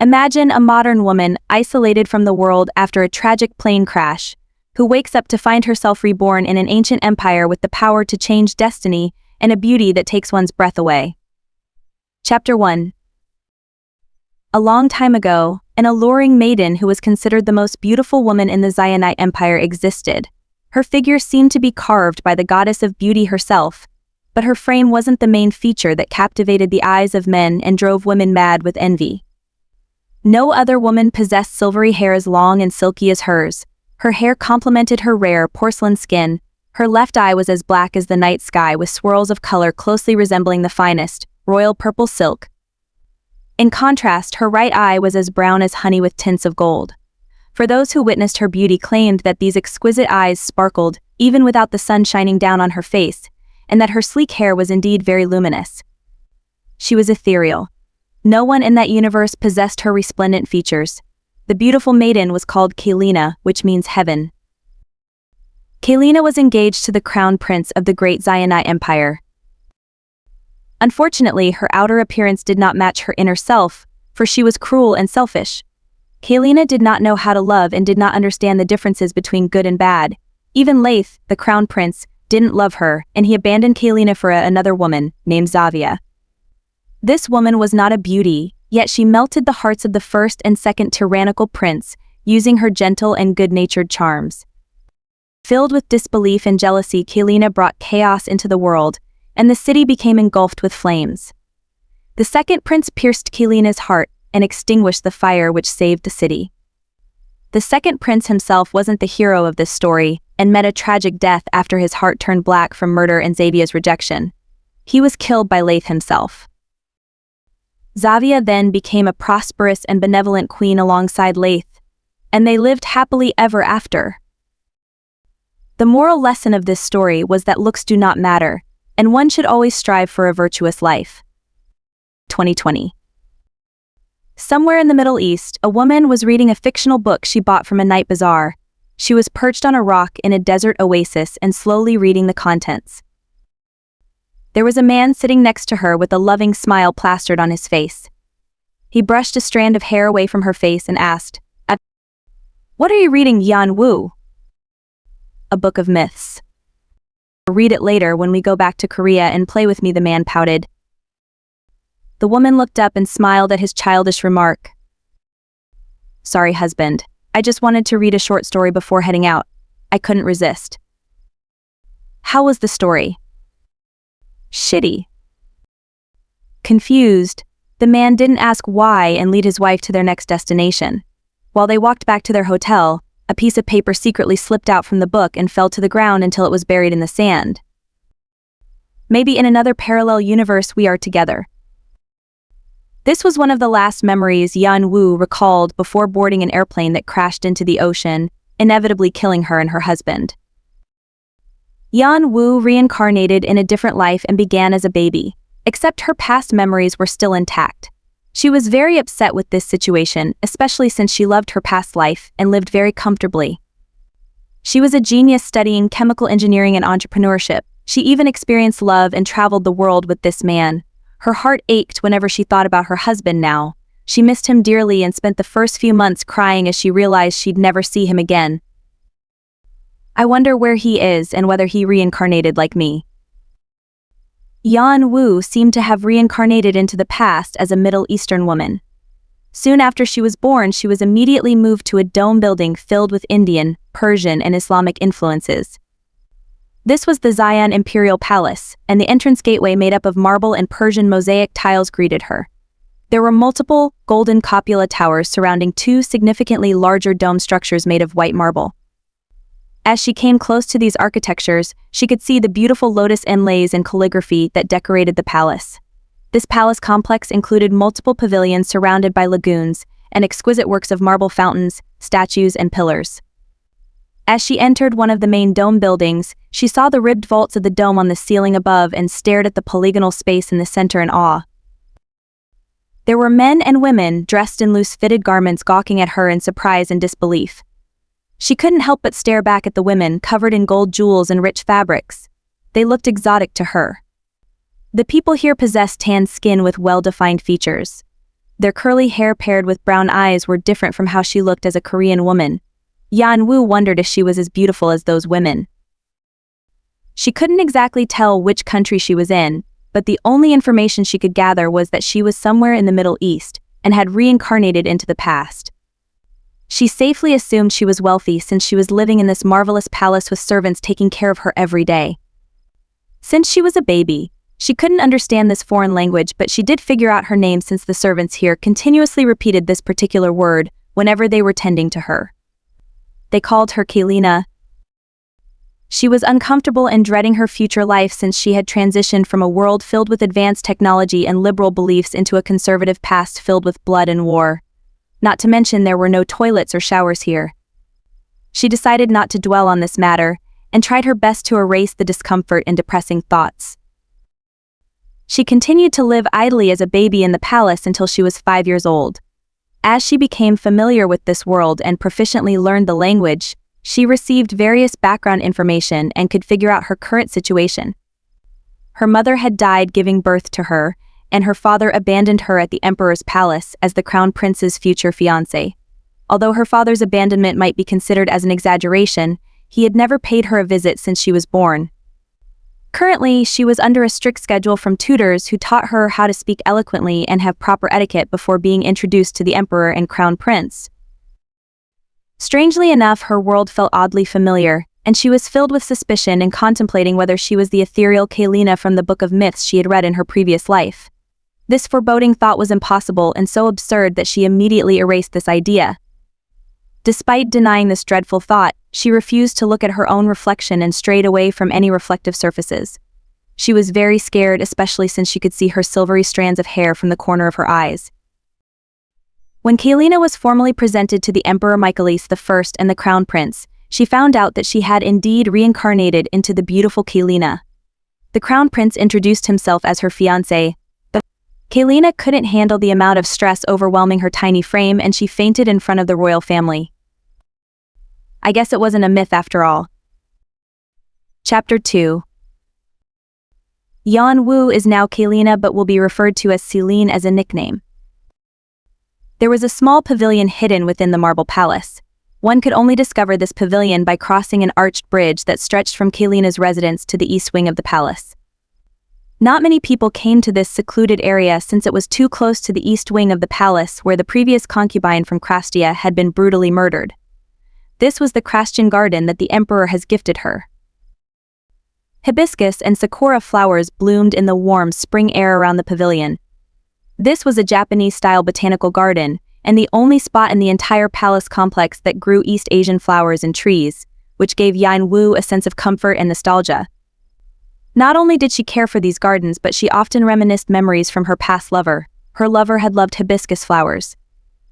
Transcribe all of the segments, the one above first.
Imagine a modern woman isolated from the world after a tragic plane crash, who wakes up to find herself reborn in an ancient empire with the power to change destiny and a beauty that takes one's breath away. Chapter 1. A long time ago, an alluring maiden who was considered the most beautiful woman in the Zaydenite Empire existed. Her figure seemed to be carved by the goddess of beauty herself, but her frame wasn't the main feature that captivated the eyes of men and drove women mad with envy. No other woman possessed silvery hair as long and silky as hers. Her hair complemented her rare porcelain skin. Her left eye was as black as the night sky with swirls of color closely resembling the finest, royal purple silk. In contrast, her right eye was as brown as honey with tints of gold. For those who witnessed her beauty claimed that these exquisite eyes sparkled, even without the sun shining down on her face, and that her sleek hair was indeed very luminous. She was ethereal. No one in that universe possessed her resplendent features. The beautiful maiden was called Celine, which means heaven. Celine was engaged to the crown prince of the great Zaydenite Empire. Unfortunately, her outer appearance did not match her inner self, for she was cruel and selfish. Celine did not know how to love and did not understand the differences between good and bad. Even Leith, the crown prince, didn't love her, and he abandoned Celine for another woman, named Zavia. This woman was not a beauty, yet she melted the hearts of the first and second tyrannical prince, using her gentle and good-natured charms. Filled with disbelief and jealousy, Celine brought chaos into the world, and the city became engulfed with flames. The second prince pierced Celine's heart and extinguished the fire which saved the city. The second prince himself wasn't the hero of this story, and met a tragic death after his heart turned black from murder and Zavia's rejection. He was killed by Leith himself. Zavia then became a prosperous and benevolent queen alongside Leith, and they lived happily ever after. The moral lesson of this story was that looks do not matter, and one should always strive for a virtuous life. 2020. Somewhere in the Middle East, a woman was reading a fictional book she bought from a night bazaar. She was perched on a rock in a desert oasis and slowly reading the contents. There was a man sitting next to her with a loving smile plastered on his face. He brushed a strand of hair away from her face and asked, "What are you reading, Yan Wu?" "A book of myths. Read it later when we go back to Korea and play with me," the man pouted. The woman looked up and smiled at his childish remark. "Sorry, husband. I just wanted to read a short story before heading out. I couldn't resist." "How was the story?" "Shitty." Confused, the man didn't ask why and lead his wife to their next destination. While they walked back to their hotel, a piece of paper secretly slipped out from the book and fell to the ground until it was buried in the sand. "Maybe in another parallel universe we are together." This was one of the last memories Yan Wu recalled before boarding an airplane that crashed into the ocean, inevitably killing her and her husband. Yan Wu reincarnated in a different life and began as a baby, except her past memories were still intact. She was very upset with this situation, especially since she loved her past life and lived very comfortably. She was a genius studying chemical engineering and entrepreneurship. She even experienced love and traveled the world with this man. Her heart ached whenever she thought about her husband now. She missed him dearly and spent the first few months crying as she realized she'd never see him again. "I wonder where he is and whether he reincarnated like me." Yan Wu seemed to have reincarnated into the past as a Middle Eastern woman. Soon after she was born, she was immediately moved to a dome building filled with Indian, Persian, and Islamic influences. This was the Zayden Imperial Palace, and the entrance gateway made up of marble and Persian mosaic tiles greeted her. There were multiple, golden cupola towers surrounding two significantly larger dome structures made of white marble. As she came close to these architectures, she could see the beautiful lotus inlays and calligraphy that decorated the palace. This palace complex included multiple pavilions surrounded by lagoons and exquisite works of marble fountains, statues, and pillars. As she entered one of the main dome buildings, she saw the ribbed vaults of the dome on the ceiling above and stared at the polygonal space in the center in awe. There were men and women dressed in loose-fitted garments gawking at her in surprise and disbelief. She couldn't help but stare back at the women covered in gold jewels and rich fabrics. They looked exotic to her. The people here possessed tan skin with well-defined features. Their curly hair paired with brown eyes were different from how she looked as a Korean woman. Yan-woo wondered if she was as beautiful as those women. She couldn't exactly tell which country she was in, but the only information she could gather was that she was somewhere in the Middle East and had reincarnated into the past. She safely assumed she was wealthy since she was living in this marvelous palace with servants taking care of her every day. Since she was a baby, she couldn't understand this foreign language, but she did figure out her name since the servants here continuously repeated this particular word whenever they were tending to her. They called her Celine. She was uncomfortable and dreading her future life since she had transitioned from a world filled with advanced technology and liberal beliefs into a conservative past filled with blood and war. Not to mention there were no toilets or showers here. She decided not to dwell on this matter and tried her best to erase the discomfort and depressing thoughts. She continued to live idly as a baby in the palace until she was 5 years old. As she became familiar with this world and proficiently learned the language, she received various background information and could figure out her current situation. Her mother had died giving birth to her, and her father abandoned her at the emperor's palace as the crown prince's future fiancé. Although her father's abandonment might be considered as an exaggeration, he had never paid her a visit since she was born. Currently, she was under a strict schedule from tutors who taught her how to speak eloquently and have proper etiquette before being introduced to the emperor and crown prince. Strangely enough, her world felt oddly familiar, and she was filled with suspicion and contemplating whether she was the ethereal Celine from the book of myths she had read in her previous life. This foreboding thought was impossible and so absurd that she immediately erased this idea. Despite denying this dreadful thought, she refused to look at her own reflection and strayed away from any reflective surfaces. She was very scared, especially since she could see her silvery strands of hair from the corner of her eyes. When Celine was formally presented to the Emperor Michaelis I and the Crown Prince, she found out that she had indeed reincarnated into the beautiful Celine. The Crown Prince introduced himself as her fiancé, but Celine couldn't handle the amount of stress overwhelming her tiny frame and she fainted in front of the royal family. I guess it wasn't a myth after all. Chapter 2. Yan-woo is now Celine but will be referred to as Celine as a nickname. There was a small pavilion hidden within the marble palace. One could only discover this pavilion by crossing an arched bridge that stretched from Celine's residence to the east wing of the palace. Not many people came to this secluded area since it was too close to the east wing of the palace where the previous concubine from Krastia had been brutally murdered. This was the Krastian garden that the emperor has gifted her. Hibiscus and sakura flowers bloomed in the warm spring air around the pavilion. This was a Japanese-style botanical garden, and the only spot in the entire palace complex that grew East Asian flowers and trees, which gave Yan-woo a sense of comfort and nostalgia. Not only did she care for these gardens, but she often reminisced memories from her past lover. Her lover had loved hibiscus flowers.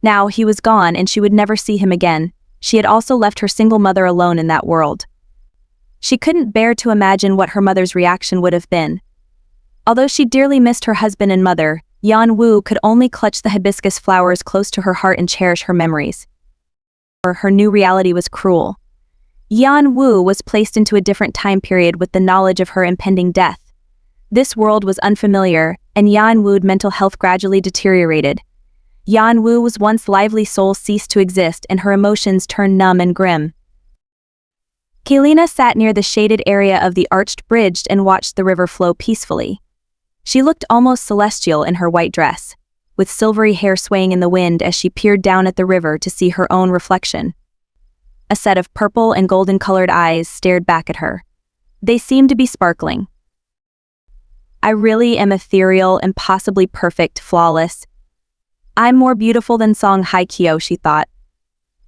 Now he was gone and she would never see him again. She had also left her single mother alone in that world. She couldn't bear to imagine what her mother's reaction would have been. Although she dearly missed her husband and mother, Yan-woo could only clutch the hibiscus flowers close to her heart and cherish her memories. Her new reality was cruel. Yan-woo was placed into a different time period with the knowledge of her impending death. This world was unfamiliar, and Yan-woo's mental health gradually deteriorated. Yan-woo's once lively soul ceased to exist and her emotions turned numb and grim. Celine sat near the shaded area of the arched bridge and watched the river flow peacefully. She looked almost celestial in her white dress, with silvery hair swaying in the wind as she peered down at the river to see her own reflection. A set of purple and golden-colored eyes stared back at her. They seemed to be sparkling. I really am ethereal and possibly perfect, flawless. I'm more beautiful than Song Hye-kyo, she thought.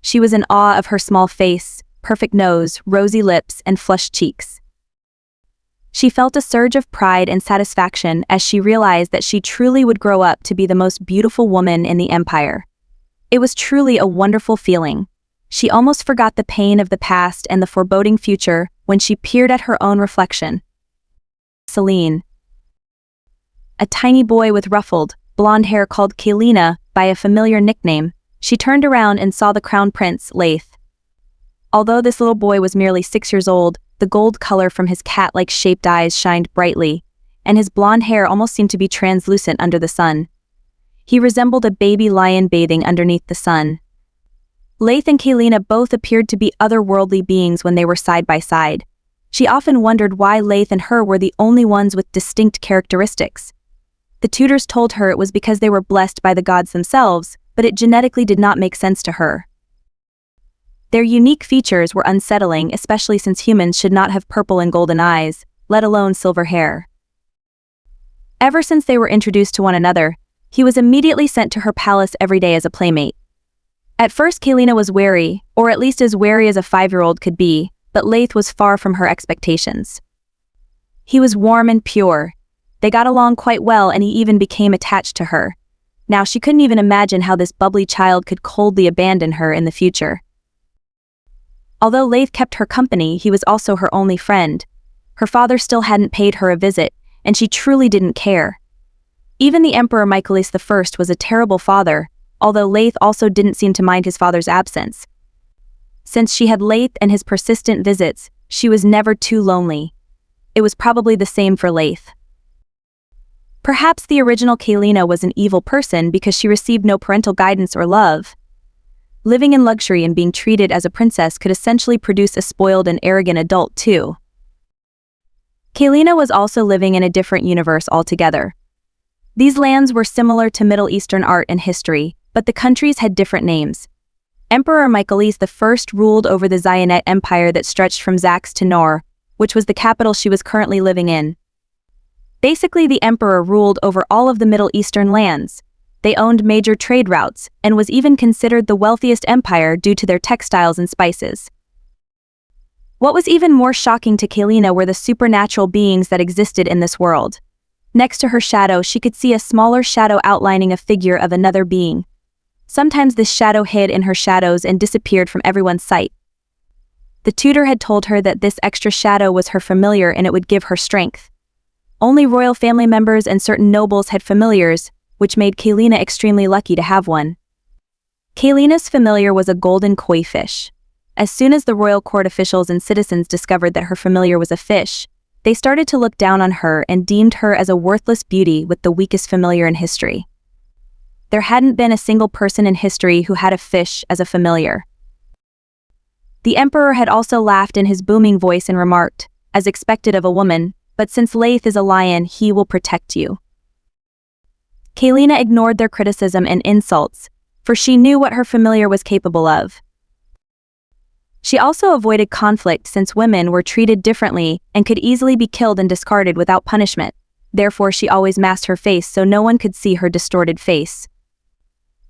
She was in awe of her small face, perfect nose, rosy lips, and flushed cheeks. She felt a surge of pride and satisfaction as she realized that she truly would grow up to be the most beautiful woman in the empire. It was truly a wonderful feeling. She almost forgot the pain of the past and the foreboding future when she peered at her own reflection. Celine. A tiny boy with ruffled, blonde hair called Celine by a familiar nickname, she turned around and saw the crown prince, Laith. Although this little boy was merely 6 years old, the gold color from his cat-like shaped eyes shined brightly, and his blonde hair almost seemed to be translucent under the sun. He resembled a baby lion bathing underneath the sun. Leith and Celine both appeared to be otherworldly beings when they were side by side. She often wondered why Leith and her were the only ones with distinct characteristics. The tutors told her it was because they were blessed by the gods themselves, but it genetically did not make sense to her. Their unique features were unsettling, especially since humans should not have purple and golden eyes, let alone silver hair. Ever since they were introduced to one another, he was immediately sent to her palace every day as a playmate. At first Celine was wary, or at least as wary as a 5-year-old could be, but Leith was far from her expectations. He was warm and pure. They got along quite well and he even became attached to her. Now she couldn't even imagine how this bubbly child could coldly abandon her in the future. Although Leith kept her company, he was also her only friend. Her father still hadn't paid her a visit, and she truly didn't care. Even the Emperor Michaelis I was a terrible father, although Leith also didn't seem to mind his father's absence. Since she had Leith and his persistent visits, she was never too lonely. It was probably the same for Leith. Perhaps the original Celine was an evil person because she received no parental guidance or love. Living in luxury and being treated as a princess could essentially produce a spoiled and arrogant adult too. Celine was also living in a different universe altogether. These lands were similar to Middle Eastern art and history, but the countries had different names. Emperor Michaelis I ruled over the Zionite Empire that stretched from Zax to Nor, which was the capital she was currently living in. Basically, the emperor ruled over all of the Middle Eastern lands. They owned major trade routes, and was even considered the wealthiest empire due to their textiles and spices. What was even more shocking to Celine were the supernatural beings that existed in this world. Next to her shadow, she could see a smaller shadow outlining a figure of another being. Sometimes this shadow hid in her shadows and disappeared from everyone's sight. The tutor had told her that this extra shadow was her familiar and it would give her strength. Only royal family members and certain nobles had familiars, which made Celine extremely lucky to have one. Celine's familiar was a golden koi fish. As soon as the royal court officials and citizens discovered that her familiar was a fish, they started to look down on her and deemed her as a worthless beauty with the weakest familiar in history. There hadn't been a single person in history who had a fish as a familiar. The emperor had also laughed in his booming voice and remarked, as expected of a woman, "But since Leith is a lion, he will protect you." Celine ignored their criticism and insults, for she knew what her familiar was capable of. She also avoided conflict since women were treated differently and could easily be killed and discarded without punishment. Therefore, she always masked her face so no one could see her distorted face.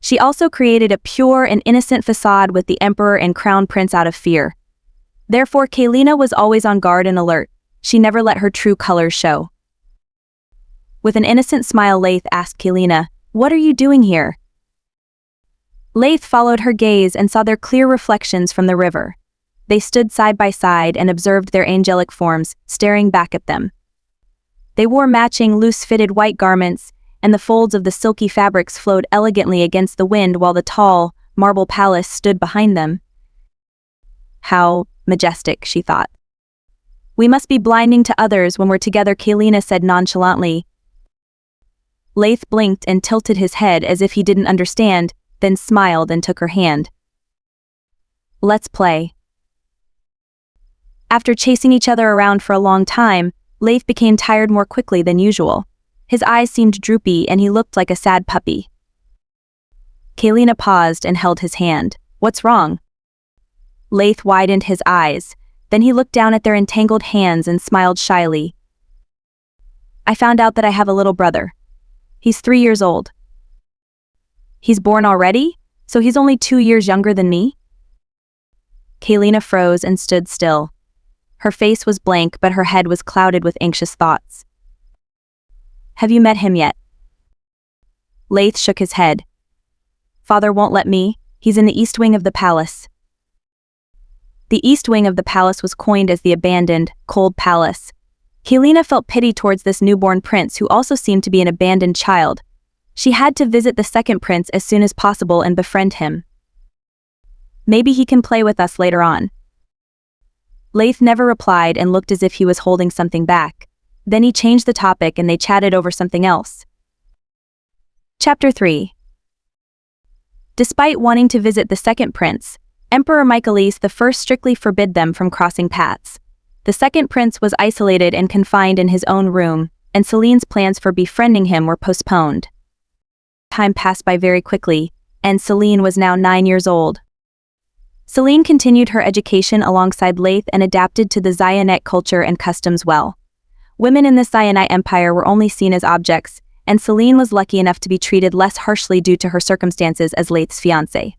She also created a pure and innocent facade with the emperor and crown prince out of fear. Therefore, Celine was always on guard and alert. She never let her true colors show. With an innocent smile, Leith asked Celine, "What are you doing here?" Leith followed her gaze and saw their clear reflections from the river. They stood side by side and observed their angelic forms, staring back at them. They wore matching loose-fitted white garments, and the folds of the silky fabrics flowed elegantly against the wind while the tall, marble palace stood behind them. How majestic, she thought. "We must be blinding to others when we're together," Celine said nonchalantly. Leith blinked and tilted his head as if he didn't understand, then smiled and took her hand. "Let's play." After chasing each other around for a long time, Leith became tired more quickly than usual. His eyes seemed droopy and he looked like a sad puppy. Celine paused and held his hand. "What's wrong?" Leith widened his eyes, then he looked down at their entangled hands and smiled shyly. "I found out that I have a little brother. He's 3 years old." "He's born already? So he's only 2 years younger than me?" Celine froze and stood still. Her face was blank, but her head was clouded with anxious thoughts. "Have you met him yet?" Leith shook his head. "Father won't let me. He's in the east wing of the palace." The east wing of the palace was coined as the abandoned, cold palace. Celine felt pity towards this newborn prince who also seemed to be an abandoned child. She had to visit the second prince as soon as possible and befriend him. "Maybe he can play with us later on." Leith never replied and looked as if he was holding something back. Then he changed the topic and they chatted over something else. Chapter 3. Despite wanting to visit the second prince, Emperor Michaelis I strictly forbid them from crossing paths. The second prince was isolated and confined in his own room, and Celine's plans for befriending him were postponed. Time passed by very quickly, and Celine was now 9 years old. Celine continued her education alongside Leith and adapted to the Zionite culture and customs well. Women in the Zionite Empire were only seen as objects, and Celine was lucky enough to be treated less harshly due to her circumstances as Leith's fiancée.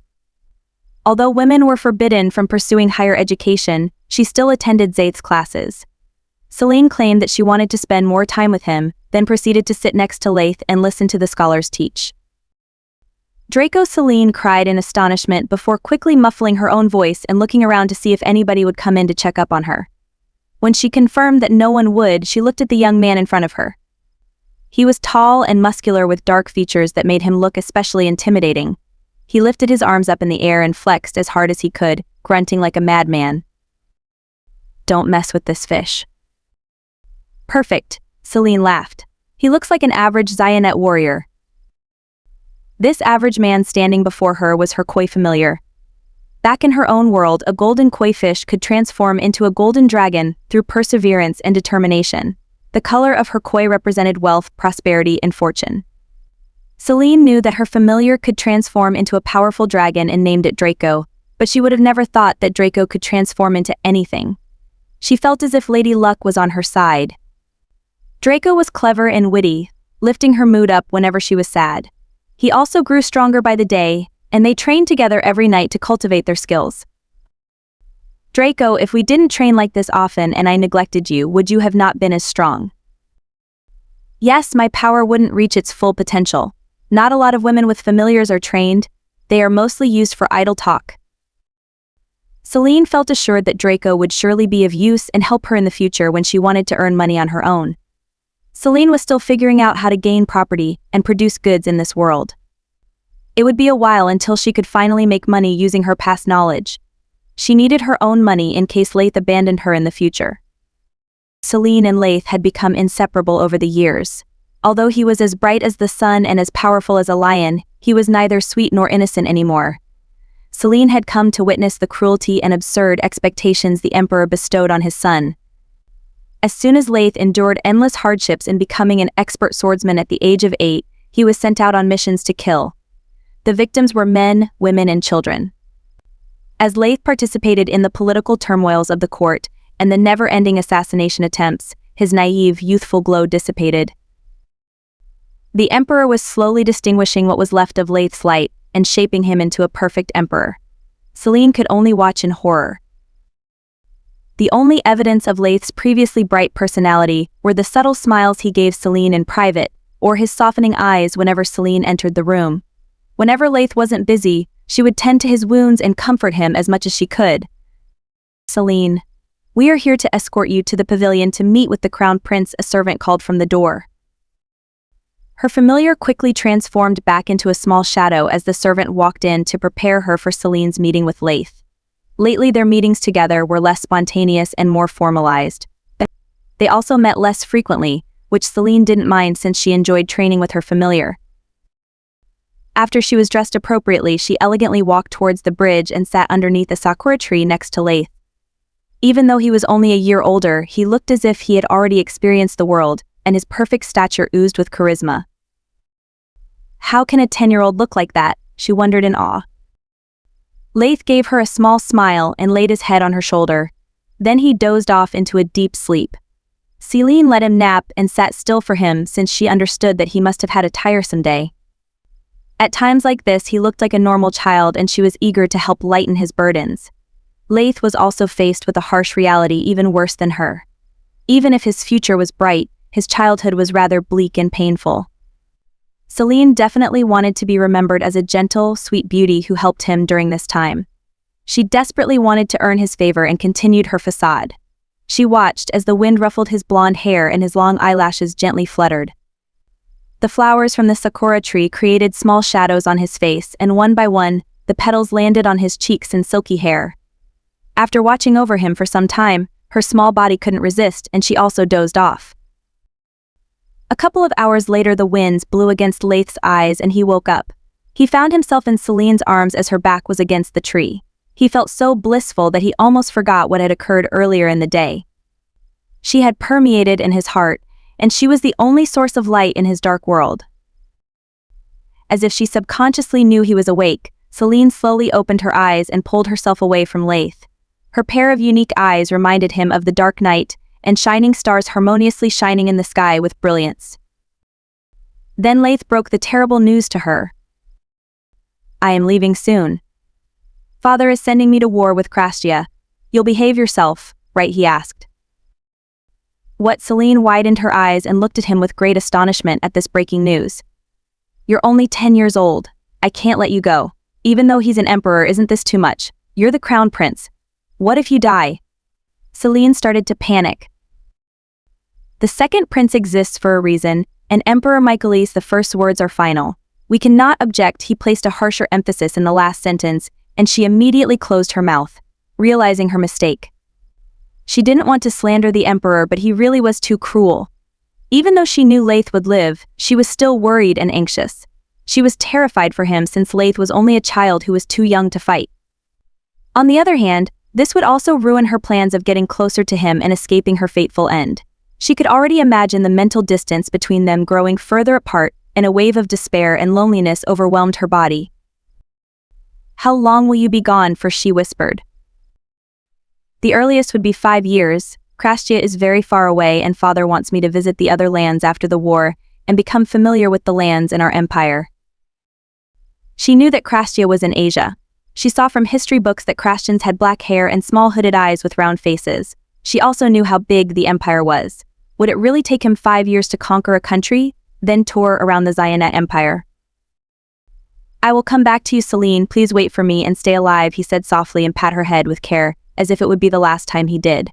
Although women were forbidden from pursuing higher education, she still attended Zayth's classes. Celine claimed that she wanted to spend more time with him, then proceeded to sit next to Leith and listen to the scholars teach. Draco Celine cried in astonishment before quickly muffling her own voice and looking around to see if anybody would come in to check up on her. When she confirmed that no one would, she looked at the young man in front of her. He was tall and muscular with dark features that made him look especially intimidating. He lifted his arms up in the air and flexed as hard as he could, grunting like a madman. "Don't mess with this fish." "Perfect," Celine laughed. "He looks like an average Zionite warrior." This average man standing before her was her koi familiar. Back in her own world, a golden koi fish could transform into a golden dragon through perseverance and determination. The color of her koi represented wealth, prosperity, and fortune. Celine knew that her familiar could transform into a powerful dragon and named it Draco, but she would have never thought that Draco could transform into anything. She felt as if Lady Luck was on her side. Draco was clever and witty, lifting her mood up whenever she was sad. He also grew stronger by the day, and they trained together every night to cultivate their skills. "Draco, if we didn't train like this often and I neglected you, would you have not been as strong?" "Yes, my power wouldn't reach its full potential. Not a lot of women with familiars are trained. They are mostly used for idle talk." Celine felt assured that Draco would surely be of use and help her in the future when she wanted to earn money on her own. Celine was still figuring out how to gain property and produce goods in this world. It would be a while until she could finally make money using her past knowledge. She needed her own money in case Leith abandoned her in the future. Celine and Leith had become inseparable over the years. Although he was as bright as the sun and as powerful as a lion, he was neither sweet nor innocent anymore. Celine had come to witness the cruelty and absurd expectations the Emperor bestowed on his son. As soon as Leith endured endless hardships in becoming an expert swordsman at the age of 8, he was sent out on missions to kill. The victims were men, women, and children. As Leith participated in the political turmoils of the court and the never-ending assassination attempts, his naive, youthful glow dissipated. The Emperor was slowly distinguishing what was left of Leith's light and shaping him into a perfect emperor. Celine could only watch in horror. The only evidence of Leith's previously bright personality were the subtle smiles he gave Celine in private, or his softening eyes whenever Celine entered the room. Whenever Leith wasn't busy, she would tend to his wounds and comfort him as much as she could. "Celine, we are here to escort you to the pavilion to meet with the Crown Prince," a servant called from the door. Her familiar quickly transformed back into a small shadow as the servant walked in to prepare her for Celine's meeting with Leith. Lately their meetings together were less spontaneous and more formalized. They also met less frequently, which Celine didn't mind since she enjoyed training with her familiar. After she was dressed appropriately, she elegantly walked towards the bridge and sat underneath a sakura tree next to Leith. Even though he was only a year older, he looked as if he had already experienced the world, and his perfect stature oozed with charisma. How can a 10-year-old look like that? She wondered in awe. Leith gave her a small smile and laid his head on her shoulder. Then he dozed off into a deep sleep. Celine let him nap and sat still for him since she understood that he must have had a tiresome day. At times like this he looked like a normal child and she was eager to help lighten his burdens. Leith was also faced with a harsh reality even worse than her. Even if his future was bright, his childhood was rather bleak and painful. Celine definitely wanted to be remembered as a gentle, sweet beauty who helped him during this time. She desperately wanted to earn his favor and continued her facade. She watched as the wind ruffled his blonde hair and his long eyelashes gently fluttered. The flowers from the sakura tree created small shadows on his face, and one by one, the petals landed on his cheeks and silky hair. After watching over him for some time, her small body couldn't resist and she also dozed off. A couple of hours later the winds blew against Leith's eyes and he woke up. He found himself in Celine's arms as her back was against the tree. He felt so blissful that he almost forgot what had occurred earlier in the day. She had permeated in his heart, and she was the only source of light in his dark world. As if she subconsciously knew he was awake, Celine slowly opened her eyes and pulled herself away from Leith. Her pair of unique eyes reminded him of the dark night and shining stars harmoniously shining in the sky with brilliance. Then Leith broke the terrible news to her. "I am leaving soon. Father is sending me to war with Krastia. You'll behave yourself, right?" he asked. What? Celine widened her eyes and looked at him with great astonishment at this breaking news. "You're only 10 years old. I can't let you go. Even though he's an emperor, isn't this too much? You're the crown prince. What if you die?" Celine started to panic. "The second prince exists for a reason, and Emperor Michaelis, the first words are final. We cannot object." He placed a harsher emphasis in the last sentence, and she immediately closed her mouth, realizing her mistake. She didn't want to slander the emperor, but he really was too cruel. Even though she knew Leith would live, she was still worried and anxious. She was terrified for him since Leith was only a child who was too young to fight. On the other hand, this would also ruin her plans of getting closer to him and escaping her fateful end. She could already imagine the mental distance between them growing further apart, and a wave of despair and loneliness overwhelmed her body. "How long will you be gone for?" she whispered. "The earliest would be 5 years. Krastia is very far away and father wants me to visit the other lands after the war and become familiar with the lands in our empire." She knew that Krastia was in Asia. She saw from history books that Krastians had black hair and small hooded eyes with round faces. She also knew how big the empire was. Would it really take him 5 years to conquer a country, then tour around the Zayanet Empire? "I will come back to you, Celine. Please wait for me and stay alive," he said softly and pat her head with care, as if it would be the last time he did.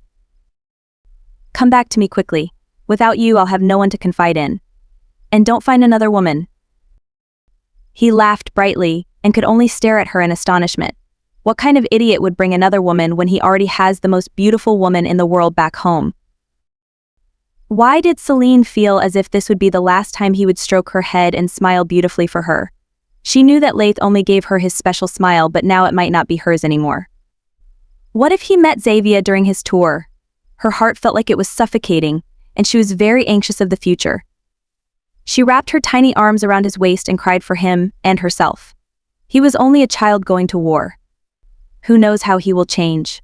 "Come back to me quickly. Without you, I'll have no one to confide in. And don't find another woman." He laughed brightly and could only stare at her in astonishment. What kind of idiot would bring another woman when he already has the most beautiful woman in the world back home? Why did Celine feel as if this would be the last time he would stroke her head and smile beautifully for her? She knew that Leith only gave her his special smile, but now it might not be hers anymore. What if he met Xavier during his tour? Her heart felt like it was suffocating, and she was very anxious of the future. She wrapped her tiny arms around his waist and cried for him and herself. He was only a child going to war. Who knows how he will change?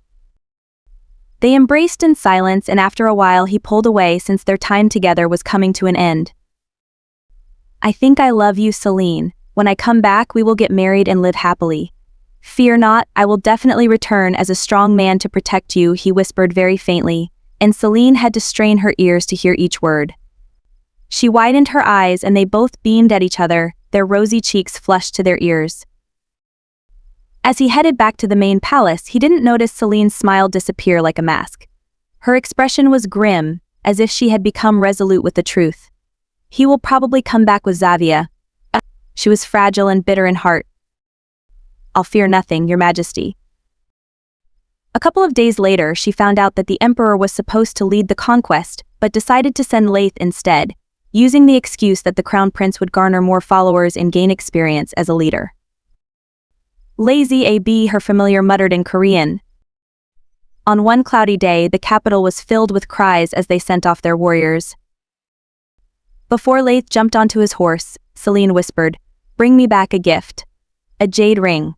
They embraced in silence, and after a while he pulled away since their time together was coming to an end. "I think I love you, Celine. When I come back, we will get married and live happily. Fear not, I will definitely return as a strong man to protect you," he whispered very faintly, and Celine had to strain her ears to hear each word. She widened her eyes and they both beamed at each other, their rosy cheeks flushed to their ears. As he headed back to the main palace, he didn't notice Celine's smile disappear like a mask. Her expression was grim, as if she had become resolute with the truth. "He will probably come back with Xavier." She was fragile and bitter in heart. "I'll fear nothing, Your Majesty." A couple of days later, she found out that the emperor was supposed to lead the conquest, but decided to send Leith instead, using the excuse that the crown prince would garner more followers and gain experience as a leader. "Lazy AB," her familiar muttered in Korean. On one cloudy day, the capital was filled with cries as they sent off their warriors. Before Leith jumped onto his horse, Celine whispered, "Bring me back a gift. A jade ring."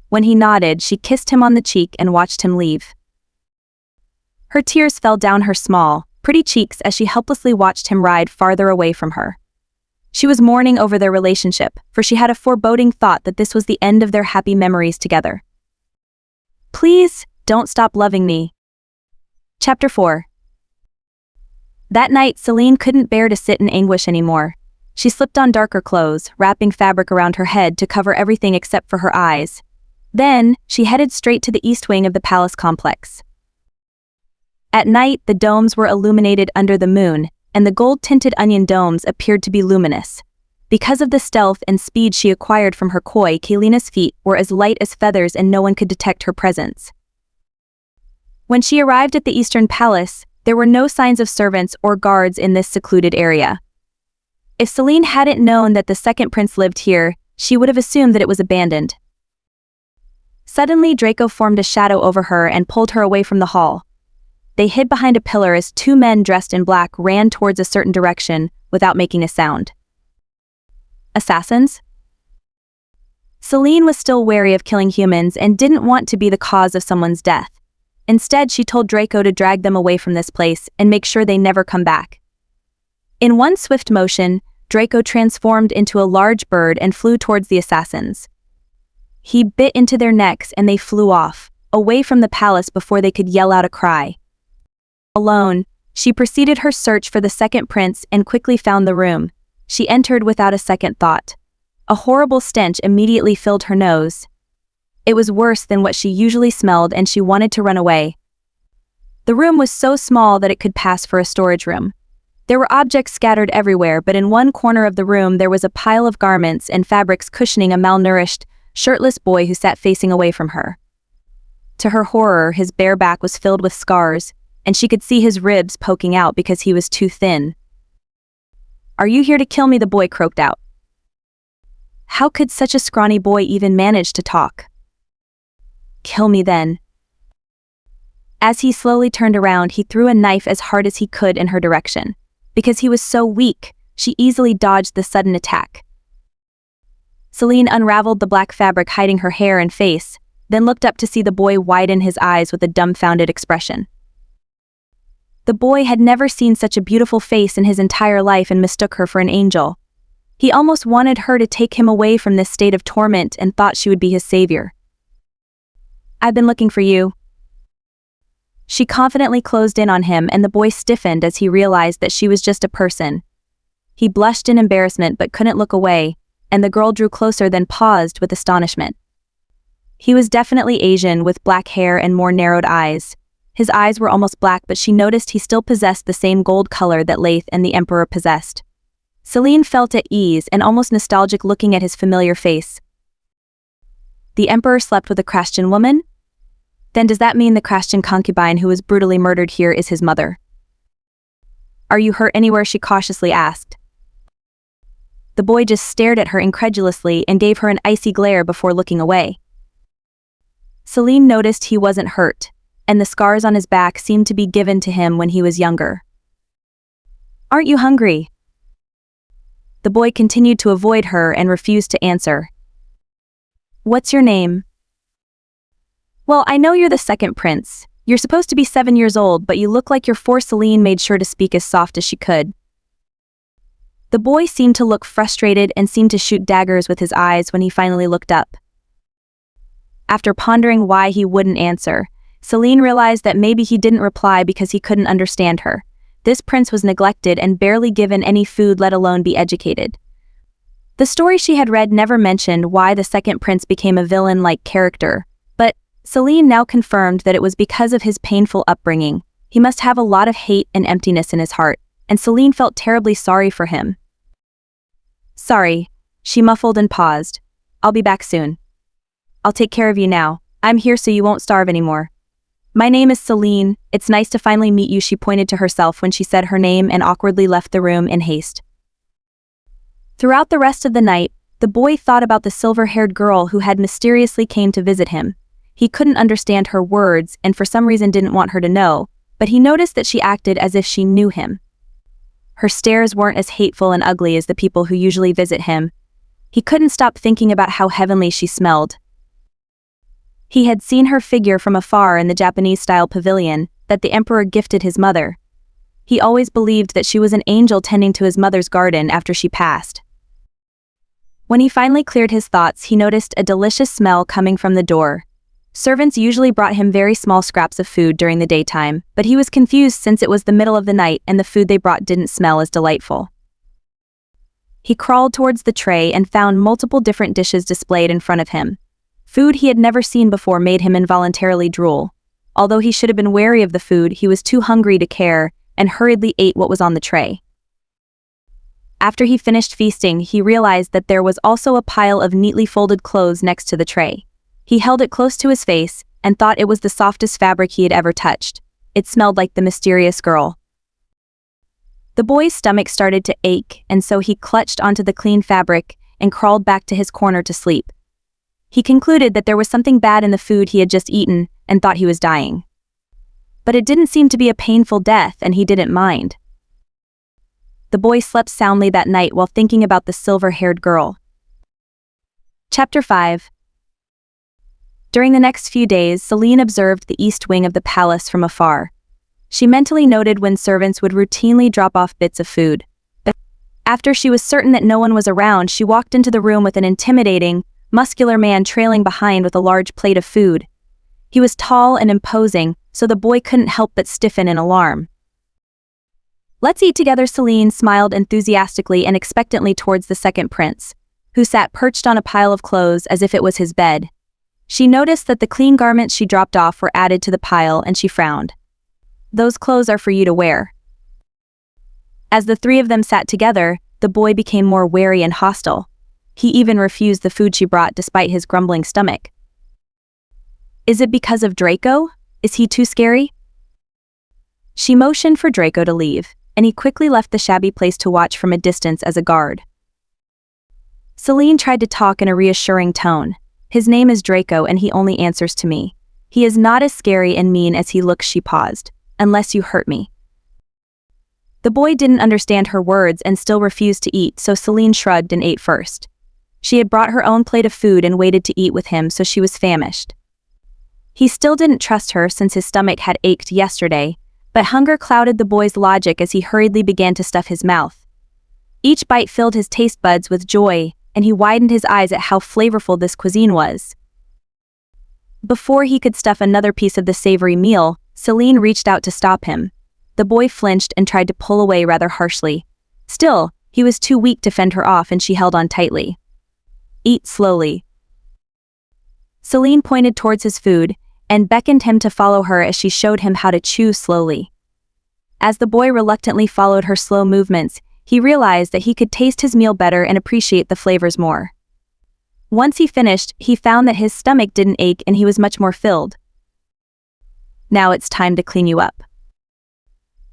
When he nodded, she kissed him on the cheek and watched him leave. Her tears fell down her small, pretty cheeks as she helplessly watched him ride farther away from her. She was mourning over their relationship, for she had a foreboding thought that this was the end of their happy memories together. "Please, don't stop loving me." Chapter 4. That night, Celine couldn't bear to sit in anguish anymore. She slipped on darker clothes, wrapping fabric around her head to cover everything except for her eyes. Then, she headed straight to the east wing of the palace complex. At night, the domes were illuminated under the moon, and the gold-tinted onion domes appeared to be luminous. Because of the stealth and speed she acquired from her koi, Kalina's feet were as light as feathers and no one could detect her presence. When she arrived at the Eastern Palace, There were no signs of servants or guards in this secluded area. If Celine hadn't known that the second prince lived here, she would have assumed that it was abandoned. Suddenly, Draco formed a shadow over her and pulled her away from the hall. They hid behind a pillar as two men dressed in black ran towards a certain direction without making a sound. Assassins? Celine was still wary of killing humans and didn't want to be the cause of someone's death. Instead, she told Draco to drag them away from this place and make sure they never come back. In one swift motion, Draco transformed into a large bird and flew towards the assassins. He bit into their necks and they flew off, away from the palace before they could yell out a cry. Alone, she proceeded her search for the second prince and quickly found the room. She entered without a second thought. A horrible stench immediately filled her nose. It was worse than what she usually smelled and she wanted to run away. The room was so small that it could pass for a storage room. There were objects scattered everywhere, but in one corner of the room there was a pile of garments and fabrics cushioning a malnourished, shirtless boy who sat facing away from her. To her horror, his bare back was filled with scars, and she could see his ribs poking out because he was too thin. "Are you here to kill me?" the boy croaked out. How could such a scrawny boy even manage to talk? "Kill me then." As he slowly turned around, he threw a knife as hard as he could in her direction. Because he was so weak, she easily dodged the sudden attack. Celine unraveled the black fabric hiding her hair and face, then looked up to see the boy widen his eyes with a dumbfounded expression. The boy had never seen such a beautiful face in his entire life and mistook her for an angel. He almost wanted her to take him away from this state of torment and thought she would be his savior. "I've been looking for you." She confidently closed in on him and the boy stiffened as he realized that she was just a person. He blushed in embarrassment but couldn't look away, and the girl drew closer then paused with astonishment. He was definitely Asian with black hair and more narrowed eyes. His eyes were almost black, but she noticed he still possessed the same gold color that Leith and the Emperor possessed. Celine felt at ease and almost nostalgic looking at his familiar face. "The Emperor slept with a Christian woman? Then does that mean the Christian concubine who was brutally murdered here is his mother?" "Are you hurt anywhere?" she cautiously asked. The boy just stared at her incredulously and gave her an icy glare before looking away. Celine noticed he wasn't hurt, and the scars on his back seemed to be given to him when he was younger. "Aren't you hungry?" The boy continued to avoid her and refused to answer. "What's your name?" "Well, I know you're the second prince. You're supposed to be 7 years old, but you look like you're 4." Celine made sure to speak as soft as she could. The boy seemed to look frustrated and seemed to shoot daggers with his eyes when he finally looked up. After pondering why he wouldn't answer, Celine realized that maybe he didn't reply because he couldn't understand her. This prince was neglected and barely given any food, let alone be educated. The story she had read never mentioned why the second prince became a villain-like character, but Celine now confirmed that it was because of his painful upbringing. He must have a lot of hate and emptiness in his heart, and Celine felt terribly sorry for him. "Sorry," she muffled and paused. "I'll be back soon. I'll take care of you now. I'm here so you won't starve anymore." "My name is Celine. It's nice to finally meet you," she pointed to herself when she said her name and awkwardly left the room in haste. Throughout the rest of the night, the boy thought about the silver-haired girl who had mysteriously came to visit him. He couldn't understand her words and for some reason didn't want her to know, but he noticed that she acted as if she knew him. Her stares weren't as hateful and ugly as the people who usually visit him. He couldn't stop thinking about how heavenly she smelled. He had seen her figure from afar in the Japanese-style pavilion that the emperor gifted his mother. He always believed that she was an angel tending to his mother's garden after she passed. When he finally cleared his thoughts, he noticed a delicious smell coming from the door. Servants usually brought him very small scraps of food during the daytime, but he was confused since it was the middle of the night and the food they brought didn't smell as delightful. He crawled towards the tray and found multiple different dishes displayed in front of him. Food he had never seen before made him involuntarily drool. Although he should have been wary of the food, he was too hungry to care and hurriedly ate what was on the tray. After he finished feasting, he realized that there was also a pile of neatly folded clothes next to the tray. He held it close to his face and thought it was the softest fabric he had ever touched. It smelled like the mysterious girl. The boy's stomach started to ache, and so he clutched onto the clean fabric and crawled back to his corner to sleep. He concluded that there was something bad in the food he had just eaten and thought he was dying. But it didn't seem to be a painful death, and he didn't mind. The boy slept soundly that night while thinking about the silver-haired girl. Chapter 5. During the next few days, Celine observed the east wing of the palace from afar. She mentally noted when servants would routinely drop off bits of food. After she was certain that no one was around, she walked into the room with an intimidating, muscular man trailing behind with a large plate of food. He was tall and imposing, so the boy couldn't help but stiffen in alarm. "Let's eat together," Celine smiled enthusiastically and expectantly towards the second prince, who sat perched on a pile of clothes as if it was his bed. She noticed that the clean garments she dropped off were added to the pile, and she frowned. "Those clothes are for you to wear." As the three of them sat together, the boy became more wary and hostile. He even refused the food she brought despite his grumbling stomach. "Is it because of Draco? Is he too scary?" She motioned for Draco to leave, and he quickly left the shabby place to watch from a distance as a guard. Celine tried to talk in a reassuring tone. "His name is Draco, and he only answers to me. He is not as scary and mean as he looks," she paused, "unless you hurt me." The boy didn't understand her words and still refused to eat, so Celine shrugged and ate first. She had brought her own plate of food and waited to eat with him, so she was famished. He still didn't trust her since his stomach had ached yesterday, but hunger clouded the boy's logic as he hurriedly began to stuff his mouth. Each bite filled his taste buds with joy, and he widened his eyes at how flavorful this cuisine was. Before he could stuff another piece of the savory meal, Celine reached out to stop him. The boy flinched and tried to pull away rather harshly. Still, he was too weak to fend her off, and she held on tightly. "Eat slowly." Celine pointed towards his food and beckoned him to follow her as she showed him how to chew slowly. As the boy reluctantly followed her slow movements, he realized that he could taste his meal better and appreciate the flavors more. Once he finished, he found that his stomach didn't ache and he was much more filled. "Now it's time to clean you up."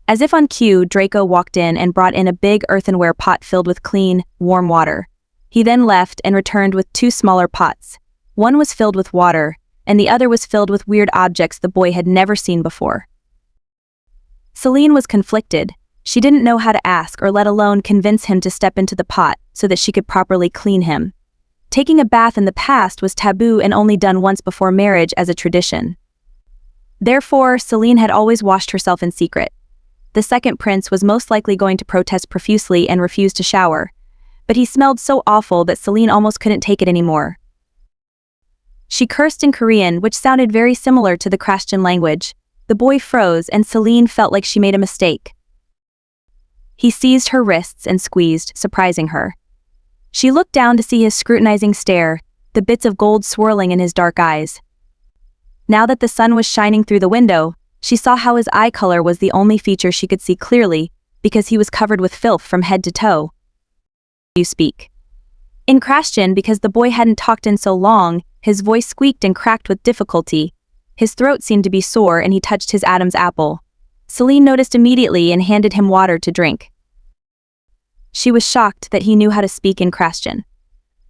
As if on cue, Draco walked in and brought in a big earthenware pot filled with clean, warm water. He then left and returned with two smaller pots. One was filled with water, and the other was filled with weird objects the boy had never seen before. Celine was conflicted. She didn't know how to ask or let alone convince him to step into the pot so that she could properly clean him. Taking a bath in the past was taboo and only done once before marriage as a tradition. Therefore, Celine had always washed herself in secret. The second prince was most likely going to protest profusely and refuse to shower, but he smelled so awful that Celine almost couldn't take it anymore. She cursed in Korean, which sounded very similar to the Christian language. The boy froze, and Celine felt like she made a mistake. He seized her wrists and squeezed, surprising her. She looked down to see his scrutinizing stare, the bits of gold swirling in his dark eyes. Now that the sun was shining through the window, she saw how his eye color was the only feature she could see clearly, because he was covered with filth from head to toe. "You speak." In Christian, because the boy hadn't talked in so long, his voice squeaked and cracked with difficulty. His throat seemed to be sore and he touched his Adam's apple. Celine noticed immediately and handed him water to drink. She was shocked that he knew how to speak in Christian.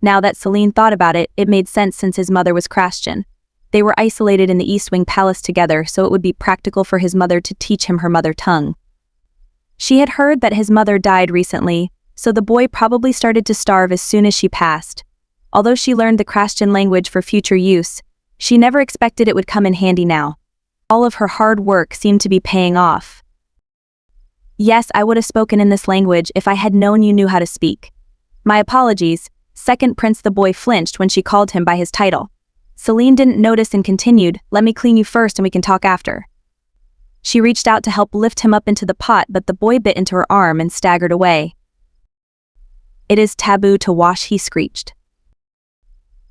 Now that Celine thought about it, it made sense since his mother was Christian. They were isolated in the East Wing Palace together, so it would be practical for his mother to teach him her mother tongue. She had heard that his mother died recently, so the boy probably started to starve as soon as she passed. Although she learned the Christian language for future use, she never expected it would come in handy now. All of her hard work seemed to be paying off. "Yes, I would have spoken in this language if I had known you knew how to speak. My apologies." Second Prince. The boy flinched when she called him by his title. Celine didn't notice and continued, "Let me clean you first and we can talk after." She reached out to help lift him up into the pot, but the boy bit into her arm and staggered away. "It is taboo to wash," he screeched.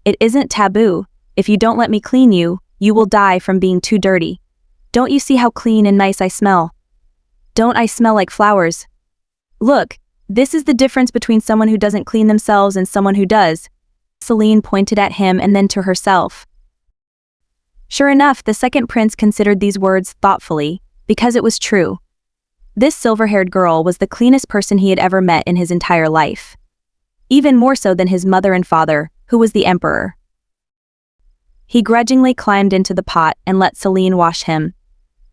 "It isn't taboo. If you don't let me clean you, you will die from being too dirty. Don't you see how clean and nice I smell? Don't I smell like flowers? Look, this is the difference between someone who doesn't clean themselves and someone who does." Celine pointed at him and then to herself. Sure enough, the second prince considered these words thoughtfully. because it was true. This silver-haired girl was the cleanest person he had ever met in his entire life. Even more so than his mother and father, who was the emperor. He grudgingly climbed into the pot and let Celine wash him.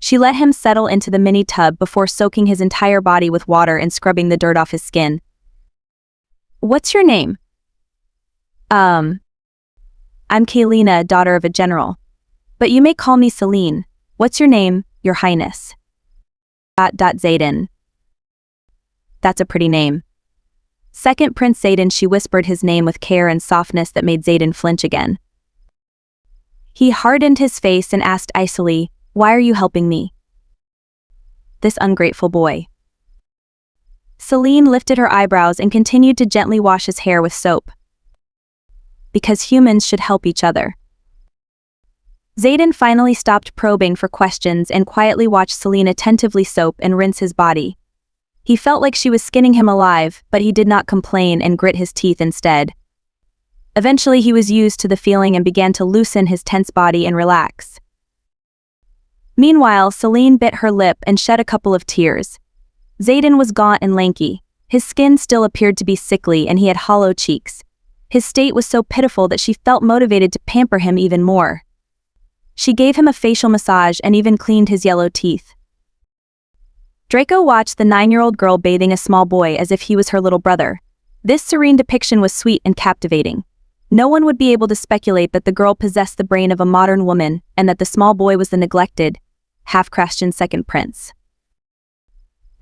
She let him settle into the mini tub before soaking his entire body with water and scrubbing the dirt off his skin. "What's your name?" I'm Kaylina, daughter of a general. But you may call me Celine. What's your name, Your Highness? Zayden. That's a pretty name. Second Prince Zayden. She whispered his name with care and softness that made Zayden flinch again. He hardened his face and asked icily, "Why are you helping me?" This ungrateful boy. Celine lifted her eyebrows and continued to gently wash his hair with soap. Because humans should help each other. Zayden finally stopped probing for questions and quietly watched Celine attentively soap and rinse his body. He felt like she was skinning him alive, but he did not complain and grit his teeth instead. Eventually he was used to the feeling and began to loosen his tense body and relax. Meanwhile, Celine bit her lip and shed a couple of tears. Zayden was gaunt and lanky. His skin still appeared to be sickly and he had hollow cheeks. His state was so pitiful that she felt motivated to pamper him even more. She gave him a facial massage and even cleaned his yellow teeth. Draco watched the 9-year-old girl bathing a small boy as if he was her little brother. This serene depiction was sweet and captivating. No one would be able to speculate that the girl possessed the brain of a modern woman and that the small boy was the neglected, half-Christian second prince.